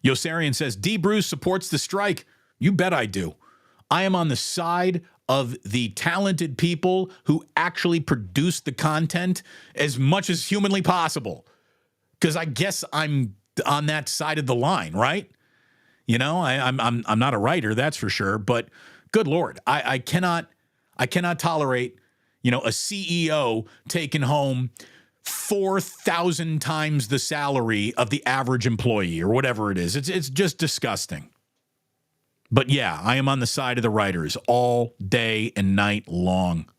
Yosarian says, D. Bruce supports the strike. You bet I do. I am on the side of the talented people who actually produce the content as much as humanly possible. Because I guess I'm on that side of the line, right? You know, I'm not a writer, that's for sure. But good Lord, I cannot tolerate, you know, a CEO taking home 4,000 times the salary of the average employee or whatever it is. It's just disgusting. But yeah, I am on the side of the writers all day and night long.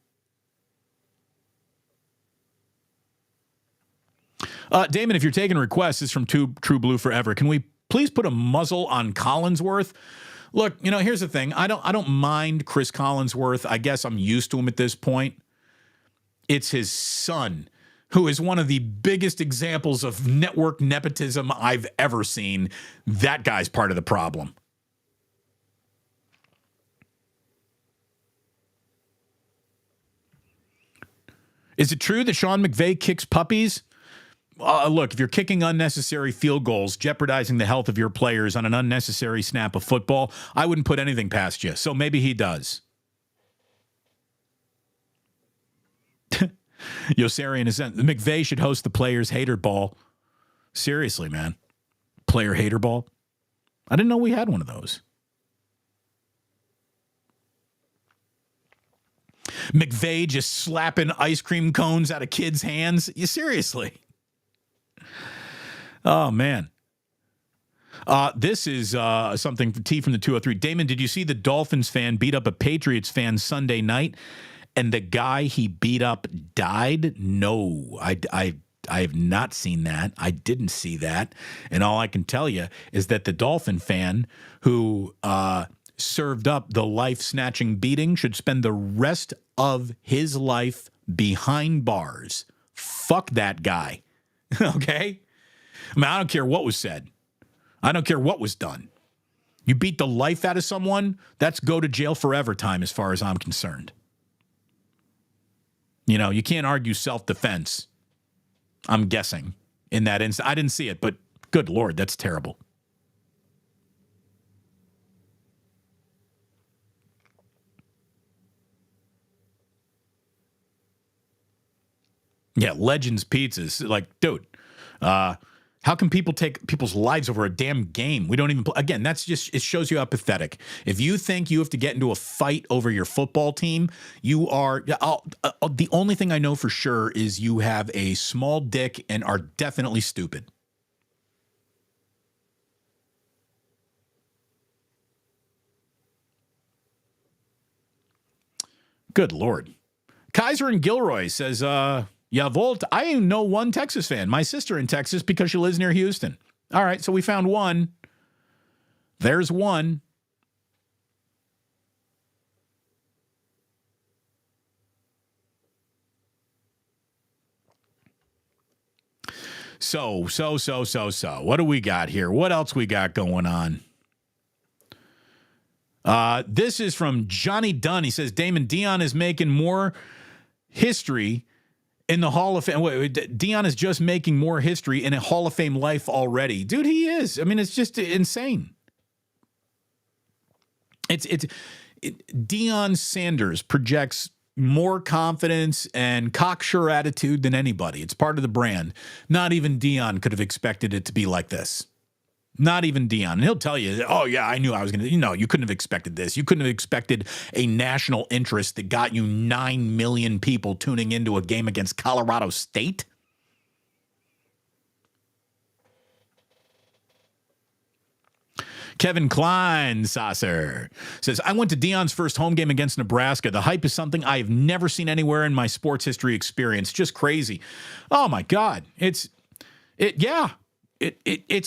Damon, if you're taking requests, this is from True Blue Forever. Can we please put a muzzle on Collinsworth? Look, here's the thing. I don't mind Chris Collinsworth. I guess I'm used to him at this point. It's his son, who is one of the biggest examples of network nepotism I've ever seen. That guy's part of the problem. Is it true that Sean McVay kicks puppies? Look, if you're kicking unnecessary field goals, jeopardizing the health of your players on an unnecessary snap of football, I wouldn't put anything past you. So maybe he does. Yosarian is McVay should host the Players Hater Ball. Seriously, man. Player Hater Ball? I didn't know we had one of those. McVay just slapping ice cream cones out of kids' hands? Seriously? Oh, man. This is something for T from the 203. Damon, did you see the Dolphins fan beat up a Patriots fan Sunday night and the guy he beat up died? No, I have not seen that. I didn't see that. And all I can tell you is that the Dolphin fan who served up the life-snatching beating should spend the rest of his life behind bars. Fuck that guy. Okay? I mean, I don't care what was said. I don't care what was done. You beat the life out of someone, that's go to jail forever time as far as I'm concerned. You can't argue self-defense, I'm guessing, in that instance. I didn't see it, but good Lord, that's terrible. Yeah, Legends Pizzas. Like, dude, how can people take people's lives over a damn game? We don't even play. Again, that's just, it shows you how pathetic. If you think you have to get into a fight over your football team, you are, the only thing I know for sure is you have a small dick and are definitely stupid. Good Lord. Kaiser and Gilroy says, yeah, Volt, I know one Texas fan. My sister in Texas because she lives near Houston. All right, so we found one. There's one. So. What do we got here? What else we got going on? This is from Johnny Dunn. He says, Damon, Deion is making more history in the Hall of Fame. Deion is just making more history in a Hall of Fame life already. Dude, he is. I mean, it's just insane. Deion Sanders projects more confidence and cocksure attitude than anybody. It's part of the brand. Not even Deion could have expected it to be like this. Not even Deion. And he'll tell you, oh, yeah, I knew I was going to. You couldn't have expected this. You couldn't have expected a national interest that got you 9 million people tuning into a game against Colorado State. Kevin Klein Saucer says, I went to Deion's first home game against Nebraska. The hype is something I have never seen anywhere in my sports history experience. Just crazy. Oh, my God. It's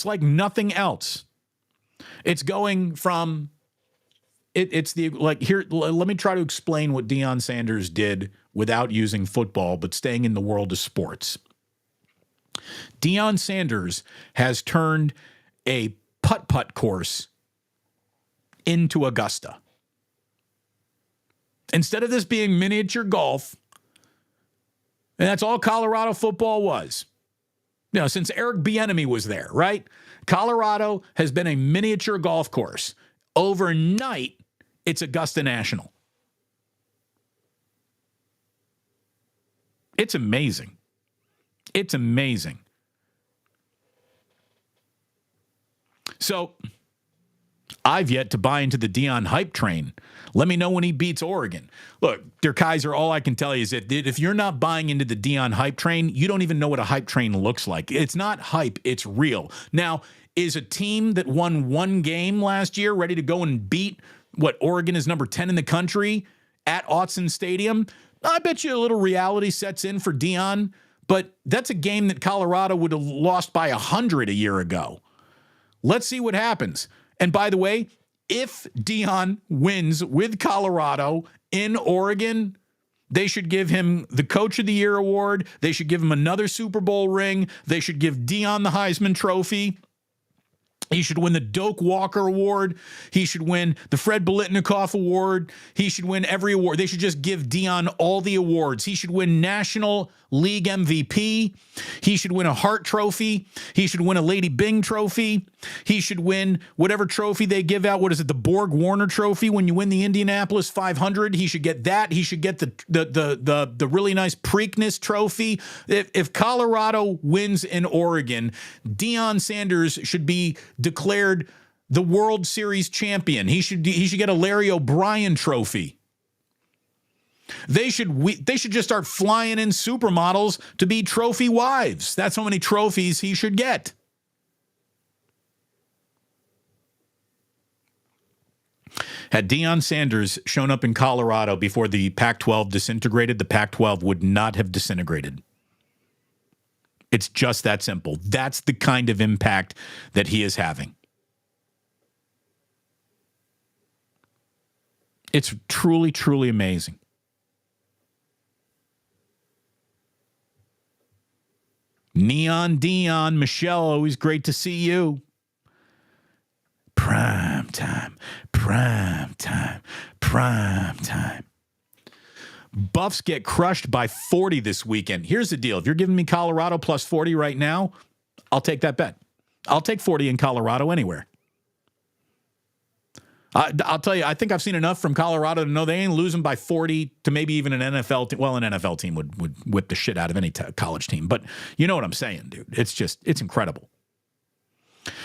like nothing else. It's going from it's the like here. Let me try to explain what Deion Sanders did without using football, but staying in the world of sports. Deion Sanders has turned a putt-putt course into Augusta. Instead of this being miniature golf, and that's all Colorado football was. Since Eric Bieniemy was there, right? Colorado has been a miniature golf course. Overnight, it's Augusta National. It's amazing. It's amazing. So, I've yet to buy into the Deion hype train. Let me know when he beats Oregon. Look, Der Kaiser, all I can tell you is that if you're not buying into the Deion hype train, you don't even know what a hype train looks like. It's not hype, it's real. Now, is a team that won one game last year ready to go and beat what Oregon is number 10 in the country at Autzen Stadium? I bet you a little reality sets in for Deion. But that's a game that Colorado would have lost by 100 a year ago. Let's see what happens. And by the way, if Deion wins with Colorado in Oregon, they should give him the Coach of the Year award. They should give him another Super Bowl ring. They should give Deion the Heisman Trophy. He should win the Doak Walker Award. He should win the Fred Biletnikoff Award. He should win every award. They should just give Deion all the awards. He should win National League MVP. He should win a Hart Trophy. He should win a Lady Bing Trophy. He should win whatever trophy they give out. What is it? The Borg Warner Trophy when you win the Indianapolis 500. He should get that. He should get the really nice Preakness Trophy. If Colorado wins in Oregon, Deion Sanders should be declared the World Series champion. He should get a Larry O'Brien Trophy. They should just start flying in supermodels to be trophy wives. That's how many trophies he should get. Had Deion Sanders shown up in Colorado before the Pac-12 disintegrated, the Pac-12 would not have disintegrated. It's just that simple. That's the kind of impact that he is having. It's truly, truly amazing. Neon Deion, Michelle, always great to see you. Prime time, prime time, prime time. Buffs get crushed by 40 this weekend. Here's the deal. If you're giving me Colorado plus 40 right now, I'll take that bet. I'll take 40 in Colorado anywhere. I'll tell you, I think I've seen enough from Colorado to know they ain't losing by 40 to maybe even an NFL team. Well, an NFL team would whip the shit out of any college team. But you know what I'm saying, dude. It's incredible.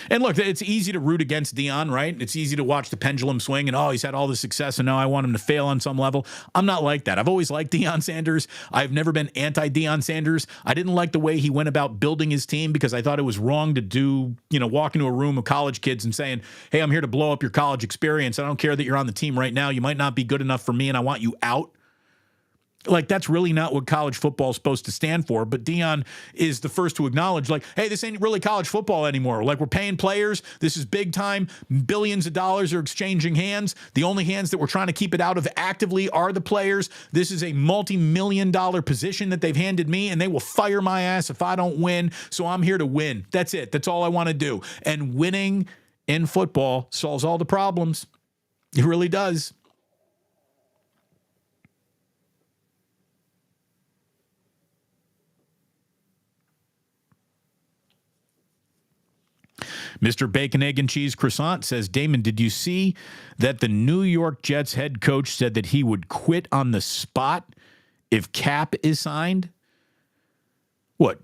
And look, it's easy to root against Deion, right? It's easy to watch the pendulum swing and, he's had all this success and now I want him to fail on some level. I'm not like that. I've always liked Deion Sanders. I've never been anti-Deion Sanders. I didn't like the way he went about building his team because I thought it was wrong to do, walk into a room of college kids and saying, hey, I'm here to blow up your college experience. I don't care that you're on the team right now. You might not be good enough for me and I want you out. Like, that's really not what college football is supposed to stand for. But Deion is the first to acknowledge, like, hey, this ain't really college football anymore. Like, we're paying players. This is big time. Billions of dollars are exchanging hands. The only hands that we're trying to keep it out of actively are the players. This is a multi-million-dollar position that they've handed me, and they will fire my ass if I don't win. So I'm here to win. That's it. That's all I want to do. And winning in football solves all the problems. It really does. Mr. Bacon, Egg, and Cheese Croissant says, Damon, did you see that the New York Jets head coach said that he would quit on the spot if Cap is signed? What?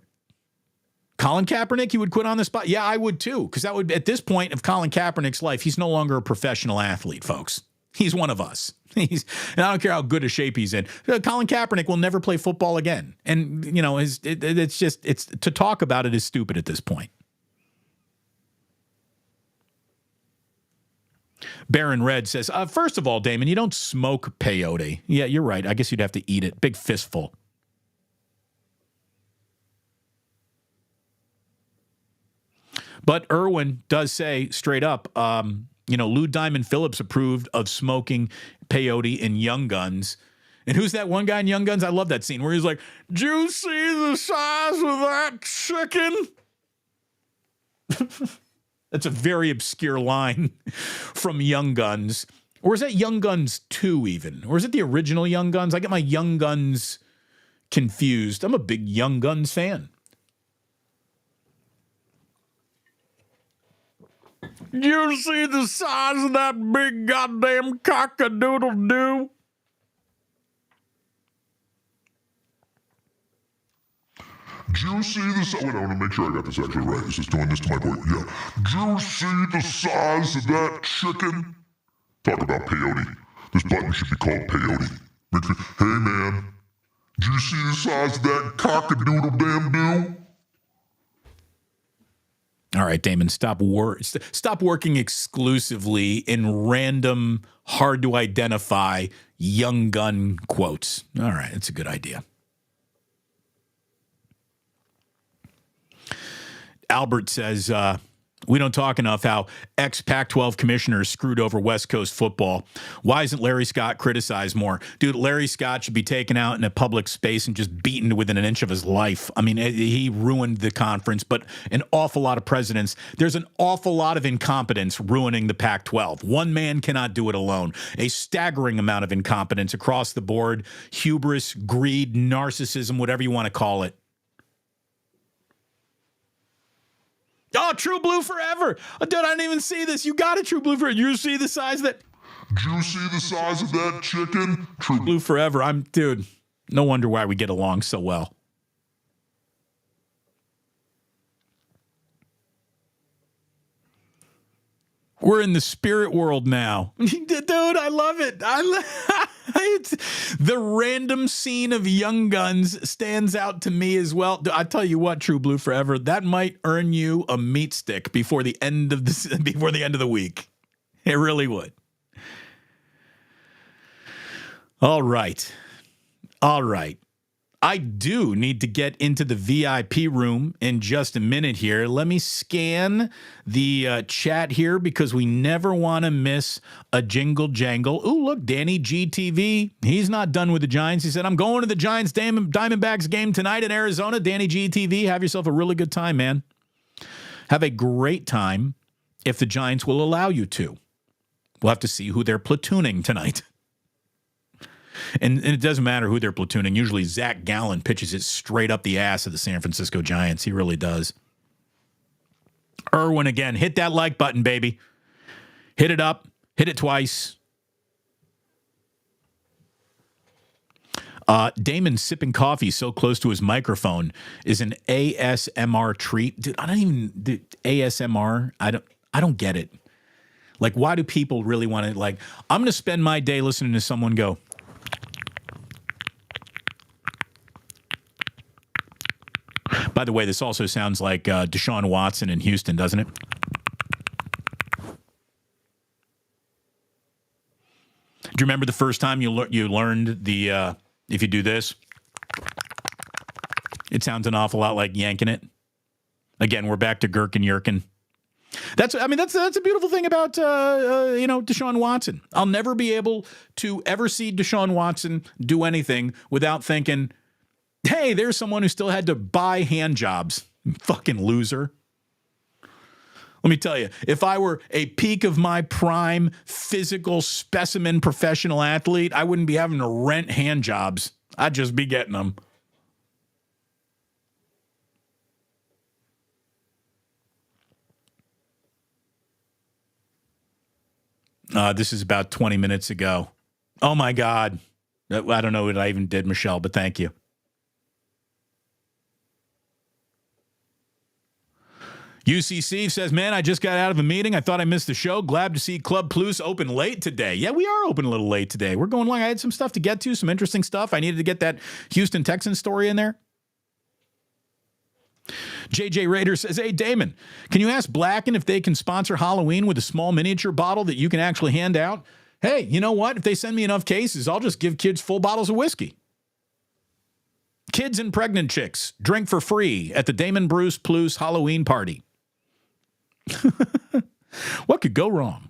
Colin Kaepernick, he would quit on the spot? Yeah, I would too, because that would, at this point of Colin Kaepernick's life, he's no longer a professional athlete, folks. He's one of us. And I don't care how good a shape he's in. Colin Kaepernick will never play football again. And, it's to talk about it is stupid at this point. Baron Red says, first of all, Damon, you don't smoke peyote. Yeah, you're right. I guess you'd have to eat it. Big fistful. But Irwin does say straight up, Lou Diamond Phillips approved of smoking peyote in Young Guns. And who's that one guy in Young Guns? I love that scene where he's like, "Do you see the size of that chicken?" That's a very obscure line from Young Guns. Or is that Young Guns 2 even? Or is it the original Young Guns? I get my Young Guns confused. I'm a big Young Guns fan. You see the size of that big goddamn cock-a-doodle-doo? Do you see the size? Wait, I want to make sure I got this actually right. This is doing this to my voice. Yeah. Do you see the size of that chicken? Talk about peyote. This button should be called peyote. Hey, man. Do you see the size of that cock-a-doodle-damn-doo? All right, Damon, stop working exclusively in random, hard-to-identify Young Gun quotes. All right, it's a good idea. Albert says, we don't talk enough how ex-Pac-12 commissioners screwed over West Coast football. Why isn't Larry Scott criticized more? Dude, Larry Scott should be taken out in a public space and just beaten within an inch of his life. I mean, he ruined the conference, but an awful lot of presidents. There's an awful lot of incompetence ruining the Pac-12. One man cannot do it alone. A staggering amount of incompetence across the board, hubris, greed, narcissism, whatever you want to call it. Oh, True Blue forever. Oh, dude, I didn't even see this. You got it, True Blue forever. You see the size of that? Did you see the size of that chicken? True Blue forever. Dude, no wonder why we get along so well. We're in the spirit world now. Dude, I love it. The random scene of Young Guns stands out to me as well. I tell you what, True Blue Forever, that might earn you a meat stick before the end of the week. It really would. All right. I do need to get into the VIP room in just a minute here. Let me scan the chat here because we never want to miss a jingle jangle. Ooh, look, Danny GTV. He's not done with the Giants. He said, I'm going to the Giants Diamondbacks game tonight in Arizona. Danny GTV, have yourself a really good time, man. Have a great time if the Giants will allow you to. We'll have to see who they're platooning tonight. And it doesn't matter who they're platooning. Usually Zach Gallen pitches it straight up the ass of the San Francisco Giants. He really does. Irwin again. Hit that like button, baby. Hit it up. Hit it twice. Damon sipping coffee so close to his microphone is an ASMR treat. Dude, ASMR. I don't get it. Like, why do people really want to, like, I'm going to spend my day listening to someone go, by the way, this also sounds like Deshaun Watson in Houston, doesn't it? Do you remember the first time you learned the, if you do this, it sounds an awful lot like yanking it. Again, we're back to Gherkin Yerkin. That's a beautiful thing about, Deshaun Watson. I'll never be able to ever see Deshaun Watson do anything without thinking, hey, there's someone who still had to buy hand jobs. Fucking loser. Let me tell you, if I were a peak of my prime physical specimen professional athlete, I wouldn't be having to rent hand jobs. I'd just be getting them. This is about 20 minutes ago. Oh, my God. I don't know what I even did, Michelle, but thank you. UCC says, man, I just got out of a meeting. I thought I missed the show. Glad to see Club Plus open late today. Yeah, we are open a little late today. We're going long. I had some stuff to get to, some interesting stuff. I needed to get that Houston Texans story in there. JJ Rader says, hey, Damon, can you ask Blacken if they can sponsor Halloween with a small miniature bottle that you can actually hand out? Hey, you know what? If they send me enough cases, I'll just give kids full bottles of whiskey. Kids and pregnant chicks, drink for free at the Damon Bruce Plus Halloween party. What could go wrong?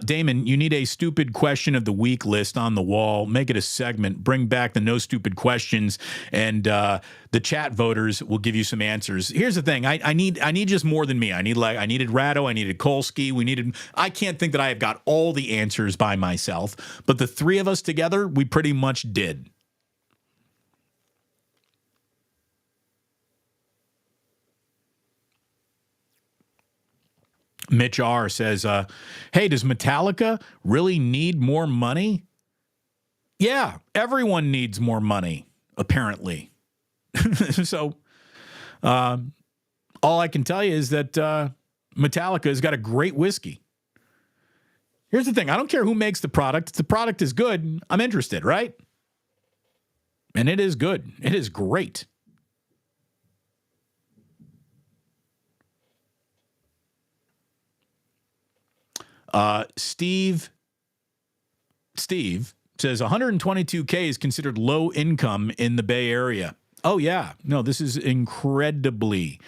Damon, you need a stupid question of the week list on the wall. Make it a segment. Bring back the no stupid questions, and the chat voters will give you some answers. Here's the thing: I need just more than me. I needed Rado. I needed Kolsky. I can't think that I have got all the answers by myself, but the three of us together, we pretty much did. Mitch R. says, hey, does Metallica really need more money? Yeah, everyone needs more money, apparently. So all I can tell you is that Metallica has got a great whiskey. Here's the thing. I don't care who makes the product. If the product is good, I'm interested, right? And it is good. It is great. Steve says 122K is considered low income in the Bay Area. Oh, yeah. No, this is incredibly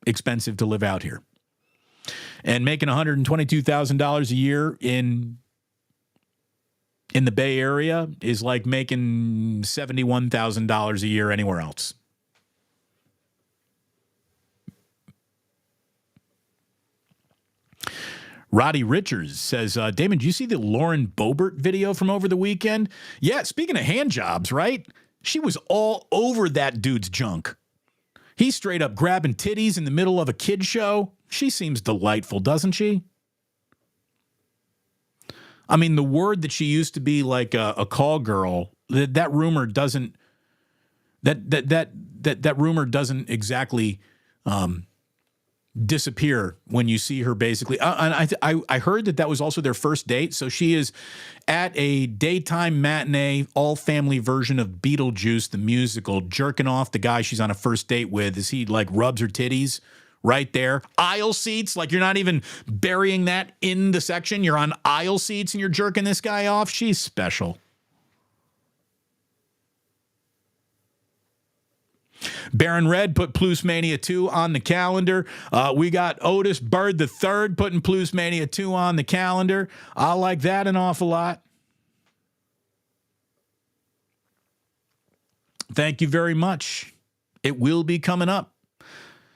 expensive to live out here. And making $122,000 a year in the Bay Area is like making $71,000 a year anywhere else. Roddy Richards says, Damon, did you see the Lauren Boebert video from over the weekend? Yeah, speaking of hand jobs, right? She was all over that dude's junk. He's straight up grabbing titties in the middle of a kid show. She seems delightful, doesn't she? I mean, the word that she used to be like a call girl, that rumor doesn't rumor doesn't exactly disappear when you see her basically. And I heard that was also their first date. So she is at a daytime matinee, all-family version of Beetlejuice, the musical, jerking off the guy she's on a first date with as he like rubs her titties right there. Aisle seats, like you're not even burying that in the section. You're on aisle seats and you're jerking this guy off. She's special. Baron Red put Plus Mania 2 on the calendar. We got Otis Bird III putting Plus Mania 2 on the calendar. I like that an awful lot. Thank you very much. It will be coming up.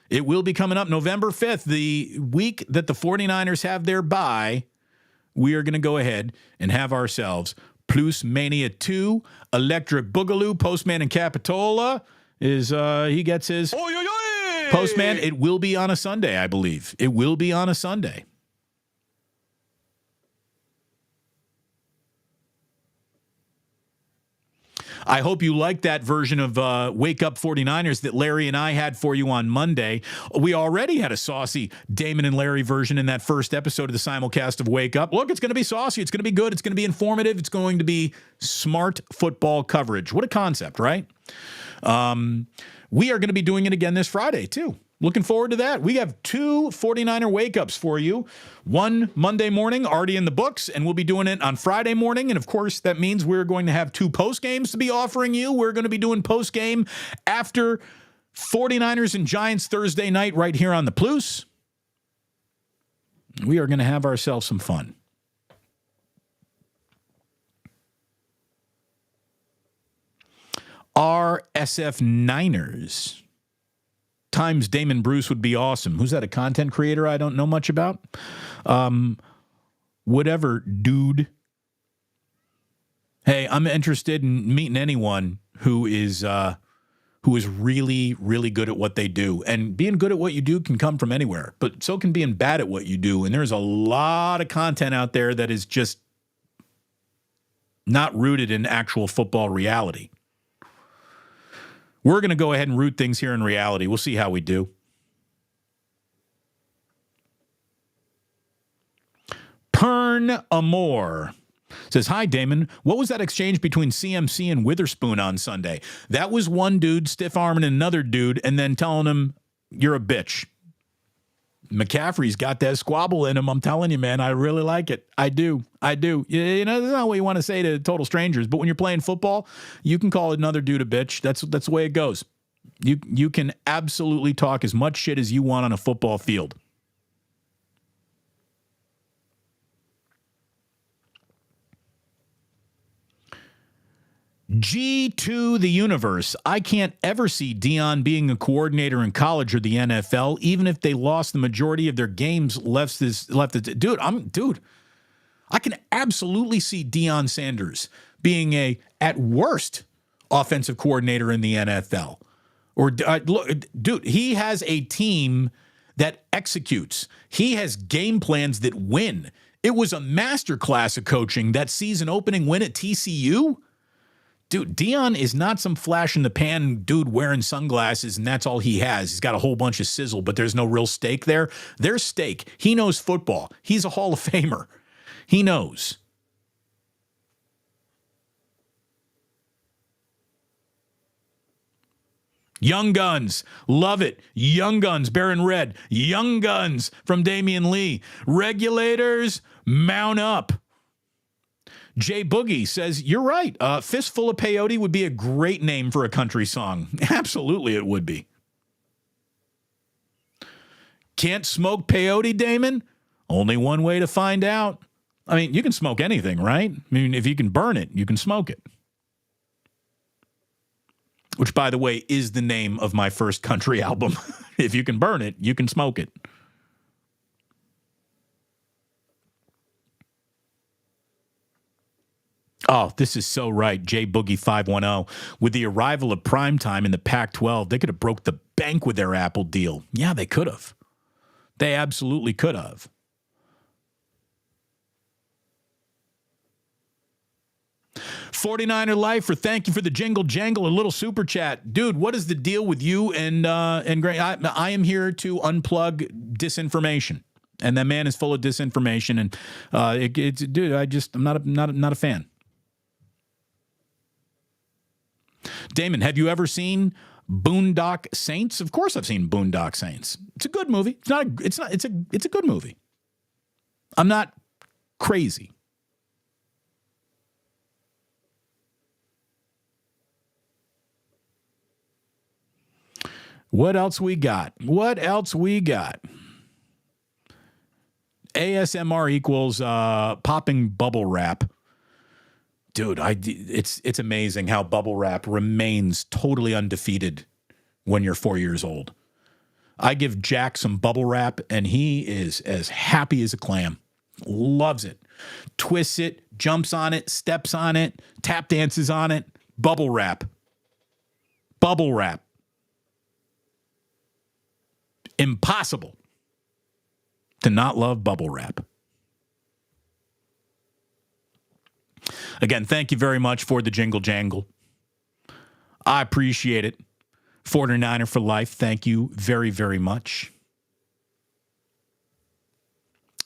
It will be coming up November 5th, the week that the 49ers have their bye. We are going to go ahead and have ourselves Plus Mania 2, Electric Boogaloo, Postman and Capitola. He gets his Postman. It will be on a Sunday, I believe. It will be on a Sunday. I hope you like that version of Wake Up 49ers that Larry and I had for you on Monday. We already had a saucy Damon and Larry version in that first episode of the simulcast of Wake Up. Look, it's going to be saucy. It's going to be good. It's going to be informative. It's going to be smart football coverage. What a concept, right? We are going to be doing it again this Friday, too. Looking forward to that. We have 2 49er wake-ups for you. One Monday morning, already in the books, and we'll be doing it on Friday morning. And, of course, that means we're going to have 2 post-games to be offering you. We're going to be doing post-game after 49ers and Giants Thursday night right here on the Plus. We are going to have ourselves some fun. RSF Niners times Damon Bruce would be awesome. Who's that, a content creator I don't know much about? Whatever, dude. Hey, I'm interested in meeting anyone who is really, really good at what they do. And being good at what you do can come from anywhere, but so can being bad at what you do. And there's a lot of content out there that is just not rooted in actual football reality. We're going to go ahead and root things here in reality. We'll see how we do. Pern Amore says, hi, Damon. What was that exchange between CMC and Witherspoon on Sunday? That was one dude stiff-arming another dude and then telling him, you're a bitch. McCaffrey's got that squabble in him. I'm telling you, man, I really like it. I do. You know, that's not what you want to say to total strangers, but when you're playing football, you can call another dude a bitch. That's the way it goes. You can absolutely talk as much shit as you want on a football field. G2 the universe. I can't ever see Deion being a coordinator in college or the NFL, even if they lost the majority of their games Dude, I can absolutely see Deion Sanders being at worst, offensive coordinator in the NFL. Or look, dude, he has a team that executes. He has game plans that win. It was a masterclass of coaching, that season opening win at TCU. Dude, Deion is not some flash-in-the-pan dude wearing sunglasses, and that's all he has. He's got a whole bunch of sizzle, but there's no real stake there. There's stake. He knows football. He's a Hall of Famer. He knows. Young Guns. Love it. Young Guns. Baron Red. Young Guns from Damian Lee. Regulators, mount up. Jay Boogie says, you're right. Fistful of Peyote would be a great name for a country song. Absolutely, it would be. Can't smoke peyote, Damon? Only one way to find out. I mean, you can smoke anything, right? I mean, if you can burn it, you can smoke it. Which, by the way, is the name of my first country album. If you can burn it, you can smoke it. Oh, this is so right. J Boogie 510. With the arrival of primetime in the Pac-12, they could have broke the bank with their Apple deal. Yeah, they could have. They absolutely could have. $49er Lifer, thank you for the jingle jangle, a little super chat. Dude, what is the deal with you and Greg? I am here to unplug disinformation. And that man is full of disinformation. And I'm not a fan. Damon, have you ever seen Boondock Saints? Of course I've seen Boondock Saints. It's a good movie. It's a good movie. I'm not crazy. What else we got? ASMR equals popping bubble wrap. Dude, it's amazing how bubble wrap remains totally undefeated when you're 4 years old. I give Jack some bubble wrap, and he is as happy as a clam. Loves it. Twists it, jumps on it, steps on it, tap dances on it. Bubble wrap. Bubble wrap. Impossible to not love bubble wrap. Again, thank you very much for the jingle jangle. I appreciate it. 49er for life. Thank you very, very much.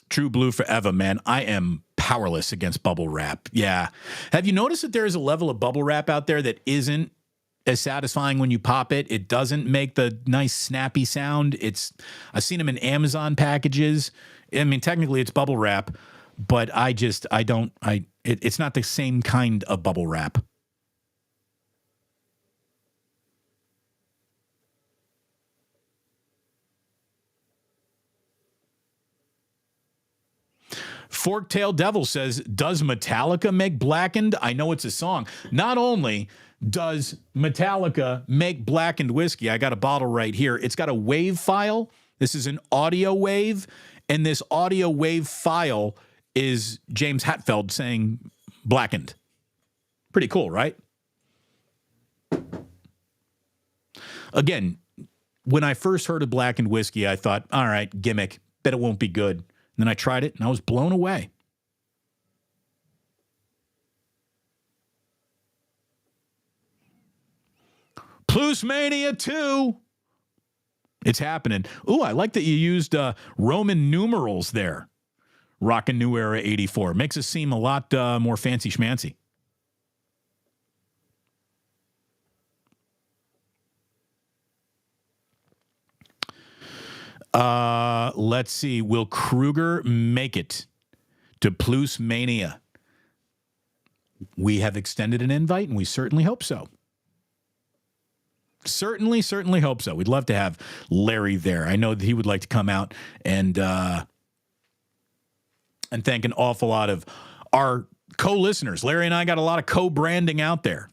True Blue forever, man. I am powerless against bubble wrap. Yeah. Have you noticed that there is a level of bubble wrap out there that isn't as satisfying when you pop it? It doesn't make the nice snappy sound. I've seen them in Amazon packages. I mean, technically it's bubble wrap, but it's not the same kind of bubble wrap. Forktail Devil says, does Metallica make Blackened? I know it's a song. Not only does Metallica make blackened whiskey, I got a bottle right here. It's got a wave file. This is an audio wave. And this audio wave file is James Hetfield saying blackened. Pretty cool, right? Again, when I first heard of blackened whiskey, I thought, all right, gimmick, bet it won't be good. And then I tried it, and I was blown away. Plus Mania 2. It's happening. Ooh, I like that you used Roman numerals there. Rockin' New Era 84. Makes it seem a lot more fancy schmancy. Let's see. Will Kruger make it to Plus Mania? We have extended an invite, and we certainly hope so. Certainly hope so. We'd love to have Larry there. I know that he would like to come out and thank an awful lot of our co-listeners. Larry and I got a lot of co-branding out there.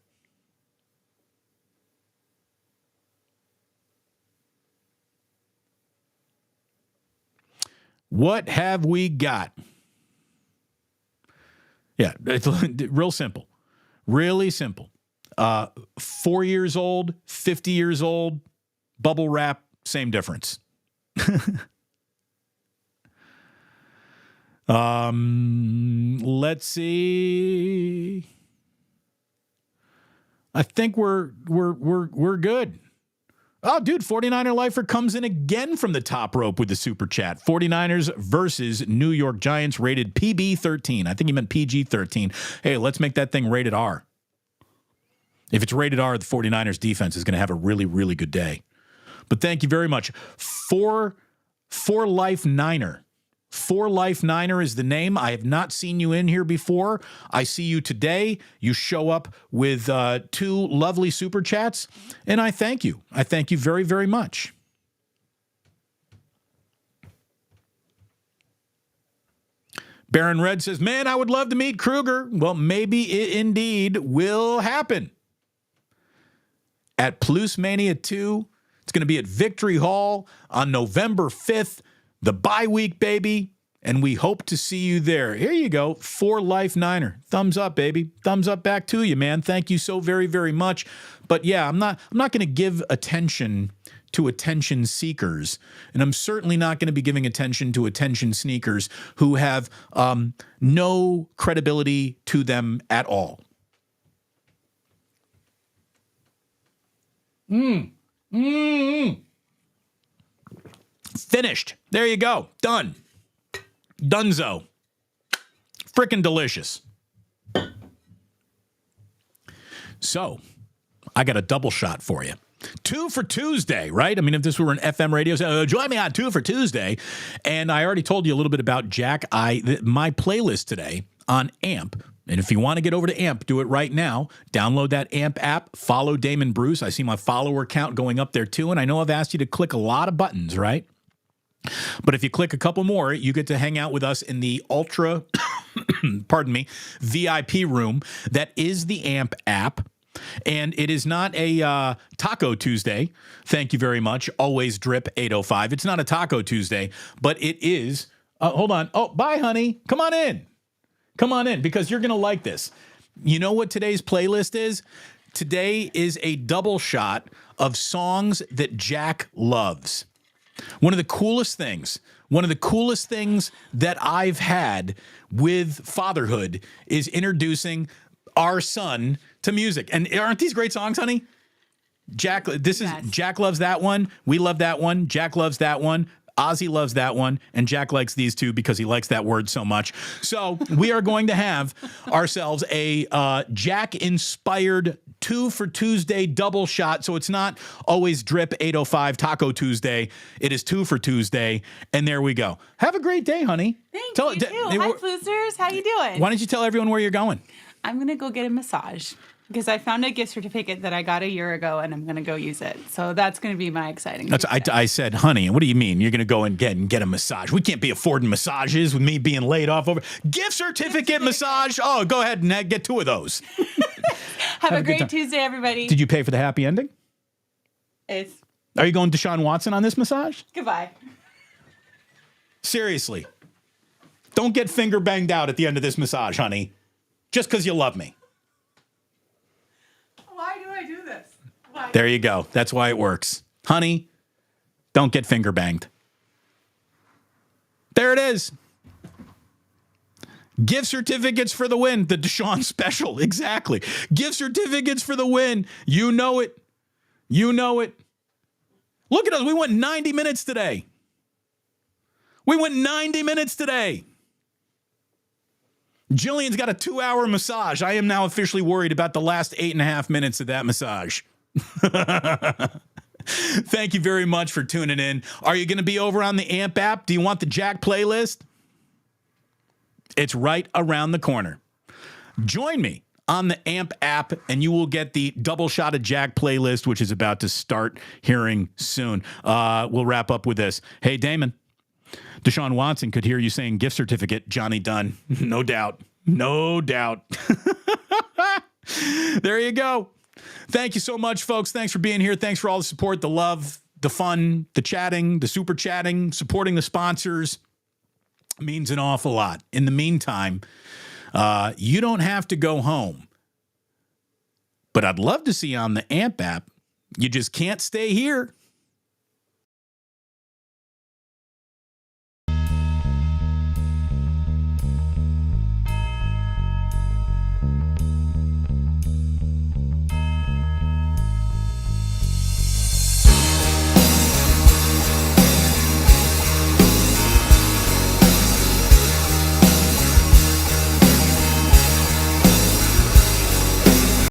What have we got? Yeah, it's real simple. Really simple. 4 years old, 50 years old, bubble wrap, same difference. Let's see. I think we're good. Oh, dude, 49er Lifer comes in again from the top rope with the super chat. 49ers versus New York Giants rated PB-13. I think he meant PG-13. Hey, let's make that thing rated R. If it's rated R, the 49ers defense is going to have a really, really good day. But thank you very much. For Life Niner. For Life Niner is the name. I have not seen you in here before. I see you today. You show up with 2 lovely super chats, and I thank you. I thank you very, very much. Baron Red says, man, I would love to meet Kruger. Well, maybe it indeed will happen. At Plus Mania 2, it's going to be at Victory Hall on November 5th. The bye week, baby, and we hope to see you there. Here you go, For Life Niner. Thumbs up, baby. Thumbs up back to you, man. Thank you so very, very much. But yeah, I'm not going to give attention to attention seekers, and I'm certainly not going to be giving attention to attention sneakers who have no credibility to them at all. Finished. There you go. Done. Dunzo. Frickin' delicious. So, I got a double shot for you. 2 for Tuesday, right? I mean, if this were an FM radio, join me on 2 for Tuesday. And I already told you a little bit about Jack. My playlist today on AMP. And if you want to get over to AMP, do it right now. Download that AMP app. Follow Damon Bruce. I see my follower count going up there too. And I know I've asked you to click a lot of buttons, right? But if you click a couple more, you get to hang out with us in the ultra, VIP room that is the AMP app. And it is not a Taco Tuesday. Thank you very much. Always drip 805. It's not a Taco Tuesday, but it is. Hold on. Oh, bye, honey. Come on in. Come on in, because you're going to like this. You know what today's playlist is? Today is a double shot of songs that Jack loves. One of the coolest things that I've had with fatherhood is introducing our son to music. And aren't these great songs, honey? Jack loves that one. We love that one. Jack loves that one. Ozzy loves that one, and Jack likes these two because he likes that word so much. So we are going to have ourselves a Jack-inspired 2 for Tuesday double shot. So it's not always drip 805 Taco Tuesday. It is 2 for Tuesday, and there we go. Have a great day, honey. Thank you, too. Hi, Floozers. How you doing? Why don't you tell everyone where you're going? I'm going to go get a massage because I found a gift certificate that I got a year ago, and I'm going to go use it. So that's going to be my exciting. I said, honey, what do you mean? You're going to go and get a massage? We can't be affording massages with me being laid off over gift certificate massage. Oh, go ahead and get 2 of those. Have a great Tuesday, everybody. Did you pay for the happy ending? Are you going Deshaun Watson on this massage? Goodbye. Seriously. Don't get finger banged out at the end of this massage, honey. Just because you love me. Why do I do this? Why? There you go. That's why it works. Honey, don't get finger banged. There it is. Gift certificates for the win. The Deshaun special. Exactly. Gift certificates for the win. You know it. You know it. Look at us. We went 90 minutes today. Jillian's got a 2-hour massage. I am now officially worried about the last 8.5 minutes of that massage. Thank you very much for tuning in. Are you going to be over on the AMP app? Do you want the Jack playlist? It's right around the corner. Join me on the AMP app, and you will get the double shot of Jack playlist, which is about to start hearing soon. We'll wrap up with this. Hey, Damon. Deshaun Watson could hear you saying gift certificate, Johnny Dunn. No doubt. No doubt. There you go. Thank you so much, folks. Thanks for being here. Thanks for all the support, the love, the fun, the chatting, the super chatting, supporting the sponsors. It means an awful lot. In the meantime, you don't have to go home. But I'd love to see you on the AMP app. You just can't stay here.